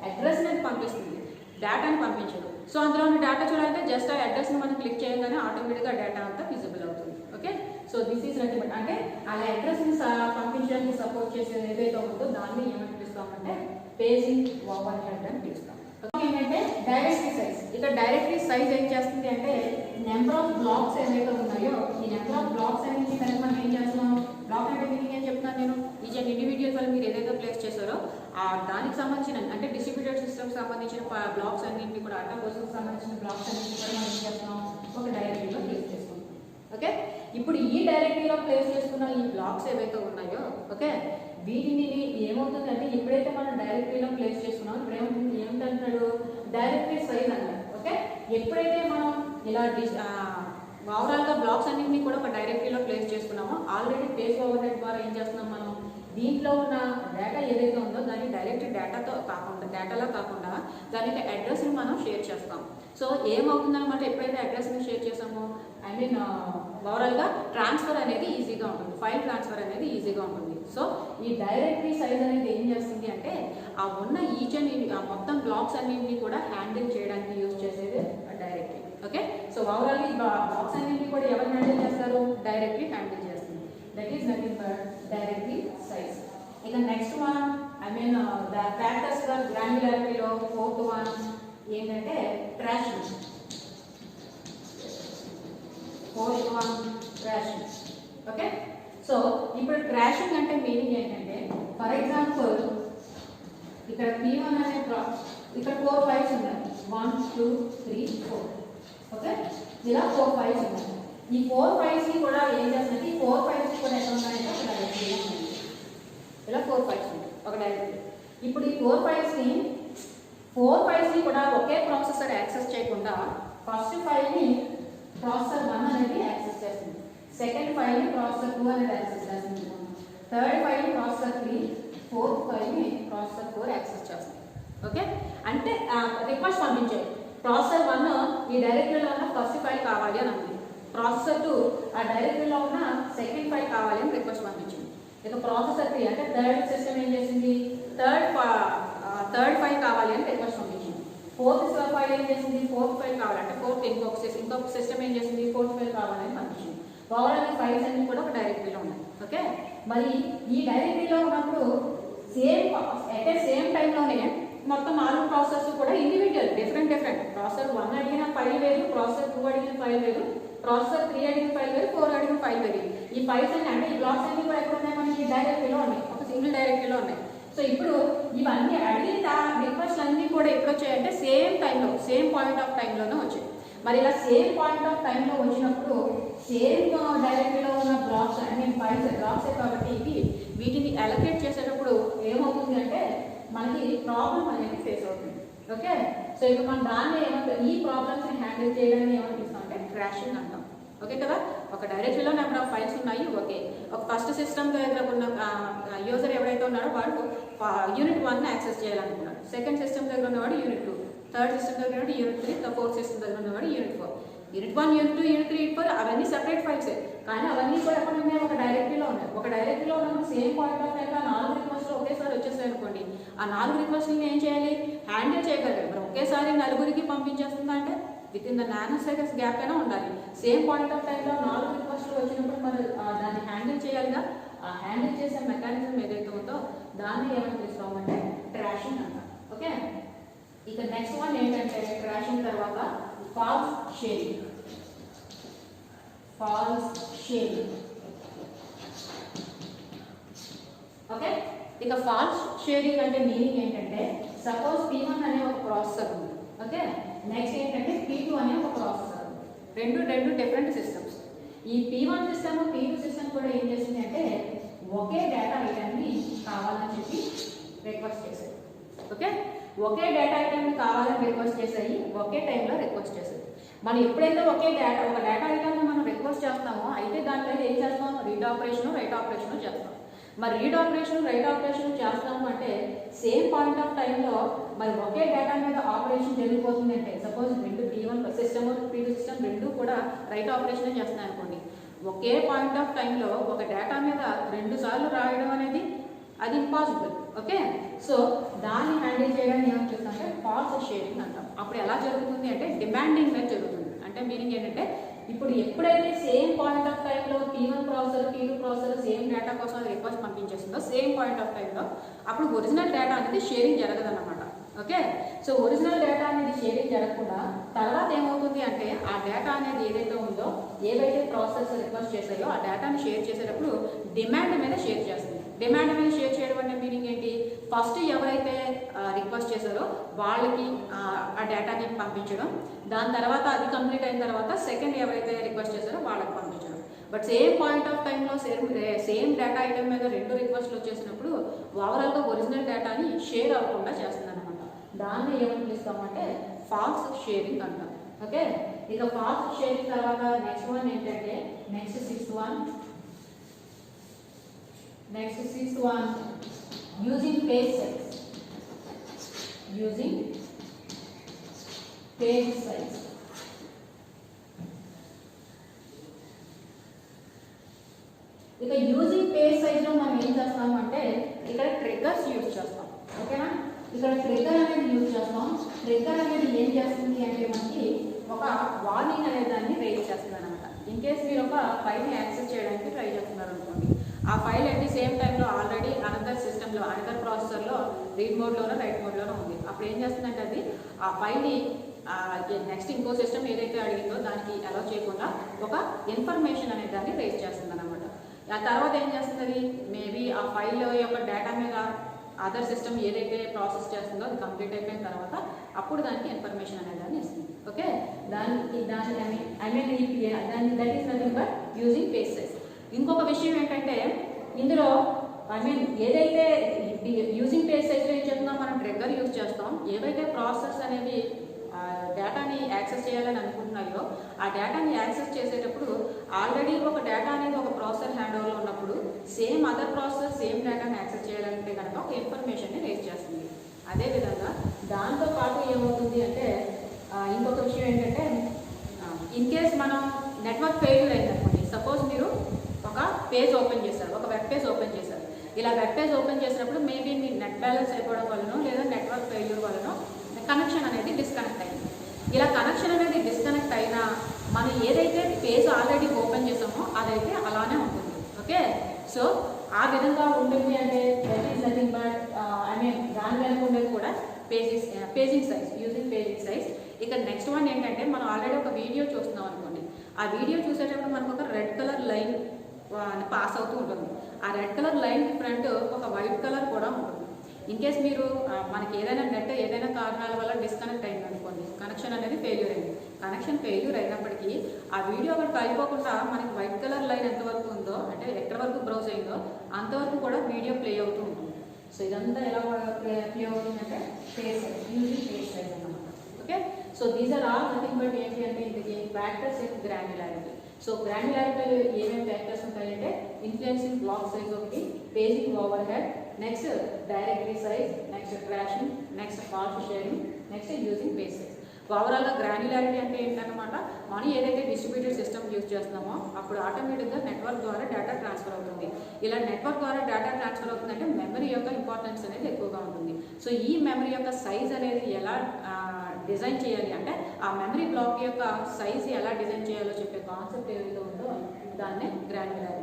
అడ్రస్ అనేది పంపిస్తుంది, డేటాని పంపించదు. సో అందులో ఉన్న డేటా చూడాలంటే జస్ట్ ఆ అడ్రస్ని మనం క్లిక్ చేయగానే ఆటోమేటిక్గా డేటా అంతా విజిబుల్ అవుతుంది. Okay, so this is nothing అంటే అలా అడ్రస్ని పంపించడానికి సపోర్ట్ చేసేది ఏదైతే ఉందో దాన్ని ఏమని పిలుస్తామంటే పేజింగ్ ఓవర్ హెడ్ అని పిలుస్తాం. ఏంటంటే డైరెక్టరీ సైజ్. ఇక్కడ డైరెక్టరీ సైజ్ ఏం చేస్తుంది అంటే నెంబర్ ఆఫ్ బ్లాక్స్ ఏవైతే ఉన్నాయో ఈ నెంబర్ ఆఫ్ బ్లాక్స్ అనేది కనుక మనం ఏం చేస్తున్నాం, బ్లాక్ అంటే మీనింగ్ ఏం చెప్తున్నాను నేను, ఈచ్ అండ్ ఇండివిజువల్ ఫైల్ మీరు ఏదైతే ప్లేస్ చేశారో ఆ దానికి సంబంధించిన అంటే డిస్ట్రిబ్యూటెడ్ సిస్టమ్కి సంబంధించిన బ్లాక్స్ అన్నింటినీ కూడా అడ్డా కోర్సుకు సంబంధించిన బ్లాక్స్ అన్నింటినీ కూడా మనం ఏం చేస్తున్నాం, ఒక డైరెక్టరీలో ప్లేస్ చేసుకుంటాం. ఓకే, ఇప్పుడు ఈ డైరెక్టరీలో ప్లేస్ చేసుకున్న ఈ బ్లాక్స్ ఏవైతే ఉన్నాయో ఓకే వీటిని ఏమవుతుందంటే ఎప్పుడైతే మనం డైరెక్టరీలో ప్లేస్ చేసుకున్నాం ఇప్పుడు ఏమిటంటున్నాడు డైరెక్టరీ సైజ్ అంటారు. ఓకే, ఎప్పుడైతే మనం ఇలా ఓవరాల్గా బ్లాక్స్ అన్నింటినీ కూడా ఒక డైరెక్టరీలో ప్లేస్ చేసుకున్నామో ఆల్రెడీ పేజ్ ఓవర్ హెడ్ ద్వారా ఏం చేస్తున్నాం మనం దీంట్లో ఉన్న డేటా ఏదైతే ఉందో దాన్ని డైరెక్ట్ డేటాలో కాకుండా దానికి అడ్రస్ని మనం షేర్ చేస్తాం. సో ఏమవుతుందన్నమాట ఎప్పుడైతే అడ్రస్ని షేర్ చేసామో ఐ మీన్ ఓవరాల్గా ట్రాన్స్ఫర్ అనేది ఈజీగా ఉంటుంది, ఫైల్ ట్రాన్స్ఫర్ అనేది ఈజీగా ఉంటుంది. సో ఈ డైరెక్టరీ సైజ్ అనేది ఏం చేస్తుంది అంటే ఆ ఉన్న ఈచ్ అండ్ మొత్తం బ్లాక్స్ అన్నింటినీ కూడా హ్యాండిల్ చేయడానికి యూజ్ చేసేది డైరెక్టరీ. ఓకే, సో ఓవరాల్ ఈ బ్లాక్స్ అన్నింటినీ కూడా ఎవరు హ్యాండిల్ చేస్తారు, డైరెక్టరీ హ్యాండిల్ చేస్తుంది. That is nothing but directory size. ఇక next one I mean the factors గా గ్రాన్యులారిటీలో ఫోర్త్ వన్ ఏంటంటే thrashing. Fourth one thrashing. Okay, so ఇప్పుడు ట్రాషింగ్ అంటే మీనింగ్ ఏంటంటే ఫర్ ఎగ్జాంపుల్ ఇక్కడ P1 అనే ఇక్కడ 4 ఫైల్స్ ఉన్నాయి 1 2 3 4. ఓకే, ఇలా 4 ఫైల్స్ ఉన్నాయి. ఈ 4 ఫైల్స్ ని కూడా ఏం చేస్తుందంటే ఈ 4 ఫైల్స్ కూడా ఎక్కడ ఉన్నాయంటే ఒక డైరెక్టరీలో ఉన్నాయి. ఇలా 4 ఫైల్స్ ఉన్నాయి ఒక డైరెక్టరీ. ఇప్పుడు ఈ 4 ఫైల్స్ ని కూడా ఒకే ప్రాసెసర్ యాక్సెస్ చేయకుండా ఫస్ట్ ఫైల్ ని ప్రాసెసర్ 1 అనేది యాక్సెస్ చేస్తుంది, సెకండ్ ఫైల్ ని ప్రాసెసర్ 2 అనేది యాక్సెస్ చేస్తుంది, థర్డ్ ఫైల్ ని ప్రాసెసర్ 3, ఫోర్త్ ఫైల్ ని ప్రాసెసర్ 4 యాక్సెస్ చేస్తుంది. ఓకే, అంటే రిక్వెస్ట్ పంపించాయి ప్రాసెసర్ 1 ఈ డైరెక్టరీలో ఉన్న ఫస్ట్ ఫైల్ కావాలి అని అంది, ప్రాసెసర్ 2 ఆ డైరెక్టరీలో ఉన్న సెకండ్ ఫైల్ కావాలి అని రిక్వెస్ట్ పంపించింది. ఇక ప్రాసెసర్ 3 అంటే థర్డ్ సిస్టమ్ ఏం చేసింది థర్డ్ ఫైల్ కావాలి అని రిక్వెస్ట్ పంపించింది. ఫోర్త్ ఫైల్ ఏం చేసింది ఫోర్త్ ఫైల్ కావాలంటే ఇంకొక సిస్టమ్ ఏం చేసింది ఫోర్త్ ఫైల్ కావాలని పంపించింది. ఓవరాల్ ఈ ఫైల్స్ అన్ని కూడా ఒక డైరెక్టరీలో ఉన్నాయి. ఓకే, మరి ఈ డైరెక్టరీలో ఉన్నప్పుడు సేమ్ టైంలోనే మొత్తం 4 ప్రాసెసర్స్ కూడా ఇండివిజువల్ డిఫరెంట్ ప్రాసెసర్ 1 అడిగిన ఫైల్ వేరు, ప్రాసెసర్ 2 అడిగిన ఫైల్ వేరు, ప్రాసెసర్ 3 అడిగిన ఫైల్ వేరు, 4 అడిగిన ఫైల్ వేరు. ఈ ఫైల్స్ అన్ని అంటే ఈ బ్లాక్స్ అన్ని కూడా ఎక్కడ ఉన్నాయి మనకి డైరెక్టరీలో ఉన్నాయి, ఒక సింగిల్ డైరెక్టరీలో ఉన్నాయి. సో ఇప్పుడు ఇవన్నీ అడిగిన రిక్వెస్ట్ అన్ని కూడా ఎప్పుడు వచ్చాయంటే సేమ్ టైంలో సేమ్ పాయింట్ ఆఫ్ టైంలోనే వచ్చాయి. మరి ఇలా సేమ్ పాయింట్ ఆఫ్ టైంలో వచ్చినప్పుడు సేమ్ డైరెక్టరీలో ఉన్న బ్లాక్స్ ఐ మీన్ ఫైల్స్ బ్లాక్సే కాబట్టి వీటిని అలొకేట్ చేసేటప్పుడు ఏమవుతుంది అంటే మనకి ప్రాబ్లం అనేది ఫేస్ అవుతుంది. ఓకే, సో ఇప్పుడు మనం దాన్ని ఈ ప్రాబ్లమ్స్ని హ్యాండిల్ చేయడానికి ఏమనిపిస్తాం అంటే క్రాషింగ్ అంటాం. ఓకే కదా, ఒక డైరెక్టరీలో నెంబర్ ఆఫ్ ఫైల్స్ ఉన్నాయి. ఓకే, ఒక ఫస్ట్ సిస్టమ్ దగ్గర ఉన్న యూజర్ ఎవరైతే ఉన్నాడో వాడు యూనిట్ 1 యాక్సెస్ చేయాలనుకున్నాడు, సెకండ్ సిస్టమ్ దగ్గర ఉన్నవాడు యూనిట్ 2, థర్డ్ సిస్టమ్ దగ్గర ఉన్నవాడు యూనిట్ 3, ఫోర్త్ సిస్టమ్ దగ్గర ఉన్నవాడు unit 4. Unit 1 unit 2 unit 3 unit 4 అవన్నీ సెపరేట్ ఫైల్సే, కానీ అవన్నీ కూడా ఎక్కడ ఉన్నాయి ఒక డైరెక్టరీలో ఉన్నాయి. ఒక డైరెక్టరీలో ఉన్నప్పుడు సేమ్ పాయింట్ ఆఫ్ టైంలో 4 రిక్వెస్ట్లు ఒకేసారి వచ్చేస్తాయి అనుకోండి, ఆ 4 రిక్వెస్ట్ని ఏం చేయాలి హ్యాండిల్ చేయగలగాలి. మరి ఒకేసారి 4కి పంపించేస్తుందా అంటే with in the nano seconds gap అయినా ఉండాలి. సేమ్ పాయింట్ ఆఫ్ టైంలో 4 రిక్వెస్ట్లు వచ్చినప్పుడు మరి దాన్ని హ్యాండిల్ చేయాలిగా. ఆ హ్యాండిల్ చేసే మెకానిజం ఏదైతే ఉందో దాన్ని ఏమని పిలుస్తామంటే ట్రాషింగ్ అంటాం. ఓకే, ఇక నెక్స్ట్ వన్ ఏంటంటే ట్రాషింగ్ తర్వాత ఫాల్స్ షేరింగ్. ఓకే, ఇక ఫాల్స్ షేరింగ్ అంటే మీనింగ్ ఏంటంటే సపోజ్ P1 అనే ఒక ప్రాసెసర్ ఉంది. ఓకే, నెక్స్ట్ ఏంటంటే P2 అనే ఒక ప్రాసెసర్ ఉంది. రెండు డిఫరెంట్ సిస్టమ్స్. ఈ P1 సిస్టమ్ P2 సిస్టమ్ కూడా ఏం చేసింది అంటే ఒకే డేటా ఐటమ్ని కావాలని చెప్పి రిక్వెస్ట్ చేశాయి. ఓకే, ఒకే డేటా ఐటమ్ని కావాలని రిక్వెస్ట్ చేసాయి, ఒకే టైంలో రిక్వెస్ట్ చేసాయి. మనం ఎప్పుడైతే ఒక డేటా ఐటమ్ని మనం రిక్వెస్ట్ చేస్తామో అయితే దాంట్లో ఏం చేస్తాం రీడ్ ఆపరేషన్ రైట్ ఆపరేషన్ చేస్తాం. మరి రీడ్ ఆపరేషన్ రైట్ ఆపరేషన్ చేస్తాము అంటే సేమ్ పాయింట్ ఆఫ్ టైంలో మరి ఒకే డేటా మీద ఆపరేషన్ జరిగిపోతుంది అంటే సపోజ్ రెండు P1 సిస్టమ్ P2 సిస్టమ్ రెండు కూడా రైట్ ఆపరేషన్ చేస్తున్నాయి అనుకోండి, ఒకే పాయింట్ ఆఫ్ టైంలో ఒక డేటా మీద 2 సార్లు రాయడం అనేది అది ఇంపాసిబుల్. ఓకే, సో దాన్ని హ్యాండిల్ చేయడానికి ఏమని చూస్తామంటే ఫాల్స్ షేరింగ్ అంటాం. అప్పుడు ఎలా జరుగుతుంది అంటే డిమాండింగ్ మీద జరుగుతుంది. అంటే మీనింగ్ ఏంటంటే ఇప్పుడు ఎప్పుడైతే సేమ్ పాయింట్ ఆఫ్ టైంలో P1 processor P2 processor same data కోసం రిక్వెస్ట్ పంపించేస్తుందో సేమ్ పాయింట్ ఆఫ్ టైంలో అప్పుడు ఒరిజినల్ డేటా అనేది షేరింగ్ జరగదన్నమాట. ఓకే, సో ఒరిజినల్ డేటా అనేది షేరింగ్ జరగకుండా తర్వాత ఏమవుతుంది అంటే ఆ డేటా అనేది ఏదైతే ఉందో ఏవైతే ప్రాసెస్ రిక్వెస్ట్ చేశాయో ఆ డేటాని షేర్ చేసేటప్పుడు డిమాండ్ మీద షేర్ చేస్తుంది. డిమాండ్ మీద షేర్ చేయడం అంటే మీనింగ్ ఏంటి, ఫస్ట్ ఎవరైతే రిక్వెస్ట్ చేశారో వాళ్ళకి ఆ డేటాని పంపించడం, దాని తర్వాత అది కంప్లీట్ అయిన తర్వాత సెకండ్ ఎవరైతే రిక్వెస్ట్ చేశారో వాళ్ళకి పంపించడం. బట్ సేమ్ పాయింట్ ఆఫ్ టైంలో సేమ్ డేటా ఐటమ్ మీద 2 రిక్వెస్ట్లు వచ్చేసినప్పుడు ఓవరాల్గా ఒరిజినల్ డేటాని షేర్ అవ్వకుండా చేస్తుంది అనమాట. దాన్ని ఏమని పిలుస్తామంటే ఫాల్స్ షేరింగ్ అంటాం. ఓకే, ఇక ఫాల్స్ షేరింగ్ తర్వాత నెక్స్ట్ వన్ ఏంటంటే sixth one using page size. ఇక యూజింగ్ పేజ్ సైజ్ లో మనం ఏం చేస్తాం అంటే ఇక్కడ ట్రిగ్గర్స్ యూజ్ చేస్తాం. ఓకేనా, ఇక్కడ ట్రిగ్గర్ అనేది యూజ్ చేస్తాం. ట్రిగ్గర్ అనేది ఏం చేస్తుంది అంటే మనకి ఒక వార్నింగ్ అనే దాన్ని రేజ్ చేస్తుంది అనమాట. ఇన్ కేస్ మీరు ఒక ఫైల్ని యాక్సెస్ చేయడానికి ట్రై చేస్తున్నారు అనుకోండి, ఆ ఫైల్ అట్ ది సేమ్ టైంలో ఆల్రెడీ అనదర్ సిస్టంలో అనదర్ ప్రాసెసర్లో రీడ్ మోడ్లోనో రైట్ మోడ్లోనో ఉంది. అప్పుడు ఏం చేస్తుందంటే అది ఆ ఫైల్ని నెక్స్ట్ ఇంకో సిస్టమ్ ఏదైతే అడిగిందో దానికి అలౌ చేయకుండా ఒక ఇన్ఫర్మేషన్ అనే దాన్ని రేజ్ చేస్తుంది అనమాట. ఆ తర్వాత ఏం చేస్తుంది, మేబీ ఆ ఫైల్ యొక్క డేటా మీద అదర్ సిస్టమ్ ఏదైతే ప్రాసెస్ చేస్తుందో అది కంప్లీట్ అయిపోయిన తర్వాత అప్పుడు దానికి ఇన్ఫర్మేషన్ అనే దాన్ని ఇస్తుంది. ఓకే, దాని that is nothing but using page size. ఇంకొక విషయం ఏంటంటే ఇందులో ఏదైతే యూజింగ్ పేజ్ సైజ్లో ఏం చేస్తున్నాం, మనం ట్రిగ్గర్ యూజ్ చేస్తాం. ఏవైతే ప్రాసెస్ అనేది డేటాని యాక్సెస్ చేయాలని అనుకుంటున్నాయో ఆ డేటాని యాక్సెస్ చేసేటప్పుడు ఆల్రెడీ ఒక డేటా అనేది ఒక ప్రాసెసర్ హ్యాండ్ ఓవర్లో ఉన్నప్పుడు సేమ్ అదర్ ప్రాసెసర్ సేమ్ డేటాని యాక్సెస్ చేయాలంటే కనుక ఒక ఇన్ఫర్మేషన్ని రేజ్ చేస్తుంది. అదేవిధంగా దాంతో పాటు ఏమవుతుంది అంటే ఇంకొక విషయం ఏంటంటే ఇన్ కేస్ మనం నెట్వర్క్ ఫెయిల్యూర్ అయిందనుకోండి, సపోజ్ మీరు ఒక పేజ్ ఓపెన్ చేశారు, ఒక వెబ్ పేజ్ ఓపెన్ చేశారు. ఇలా వెబ్ పేజ్ ఓపెన్ చేసినప్పుడు మేబీ మీ నెట్ బ్యాలెన్స్ అయిపోవడం వలన లేదా నెట్వర్క్ ఫెయిల్యూర్ వలన కనెక్షన్ అనేది డిస్కనెక్ట్ అయింది. ఇలా కనెక్షన్ అనేది డిస్కనెక్ట్ అయినా మనం ఏదైతే పేజ్ ఆల్రెడీ ఓపెన్ చేసామో అదైతే అలానే ఉంటుంది. ఓకే, సో ఆ విధంగా ఉంటుంది అంటే దట్ ఈస్ నథింగ్ బట్ దాని వెనక ఉండేది కూడా paging size, using paging size. ఇక నెక్స్ట్ వన్ ఏంటంటే మనం ఆల్రెడీ ఒక వీడియో చూస్తున్నాం అనుకోండి, ఆ వీడియో చూసేటప్పుడు మనకు ఒక రెడ్ కలర్ లైన్ పాస్ అవుతూ ఉంటుంది. ఆ రెడ్ కలర్ లైన్ ఫ్రంట్ ఒక వైట్ కలర్ కూడా ఉంటుంది. ఇన్ కేస్ మీరు మనకి ఏదైనా నెట్ ఏదైనా కారణాల వల్ల డిస్కనెక్ట్ అయింది అనుకోండి, కనెక్షన్ అనేది ఫెయిల్యూర్ అయింది. కనెక్షన్ ఫెయిల్యూర్ అయినప్పటికీ ఆ వీడియో అక్కడికి అయిపోకుండా మనకి వైట్ కలర్ లైన్ ఎంతవరకు ఉందో అంటే ఎక్కడి వరకు బ్రౌజ్ అయిందో అంతవరకు కూడా వీడియో ప్లే అవుతూ ఉంటుంది. సో ఇదంతా ఎలా ప్లే అవుతుందంటే యూజింగ్ పేజ్ సైజ్ అన్నమాట. Okay, so these are all nothing but ఏంటి అంటే ఇది ఫ్యాక్టర్స్ ఇన్ గ్రాన్యులారిటీ. సో గ్రాన్యులారిటీలో ఏమేమి ఫ్యాక్టర్స్ ఉంటాయంటే ఇన్ఫ్లుయెన్సింగ్ బ్లాక్ సైజ్ ఒకటి, paging overhead, next directory size, next thrashing, next false sharing, next using page size. ఓవరాల్గా granularity అంటే ఏంటన్నమాట, మనం ఏదైతే డిస్ట్రిబ్యూటెడ్ సిస్టమ్ యూజ్ చేస్తున్నామో అప్పుడు ఆటోమేటిక్గా నెట్వర్క్ ద్వారా డేటా ట్రాన్స్ఫర్ అవుతుంది. ఇలా నెట్వర్క్ ద్వారా డేటా ట్రాన్స్ఫర్ అవుతుందంటే మెమరీ యొక్క ఇంపార్టెన్స్ అనేది ఎక్కువగా ఉంటుంది. సో ఈ మెమరీ యొక్క సైజ్ అనేది ఎలా డిజైన్ చేయాలి అంటే ఆ మెమరీ బ్లాక్ యొక్క సైజ్ ఎలా డిజైన్ చేయాలో చెప్పే కాన్సెప్ట్ ఏదైతే ఉందో దాన్నే గ్రాన్యులారిటీ.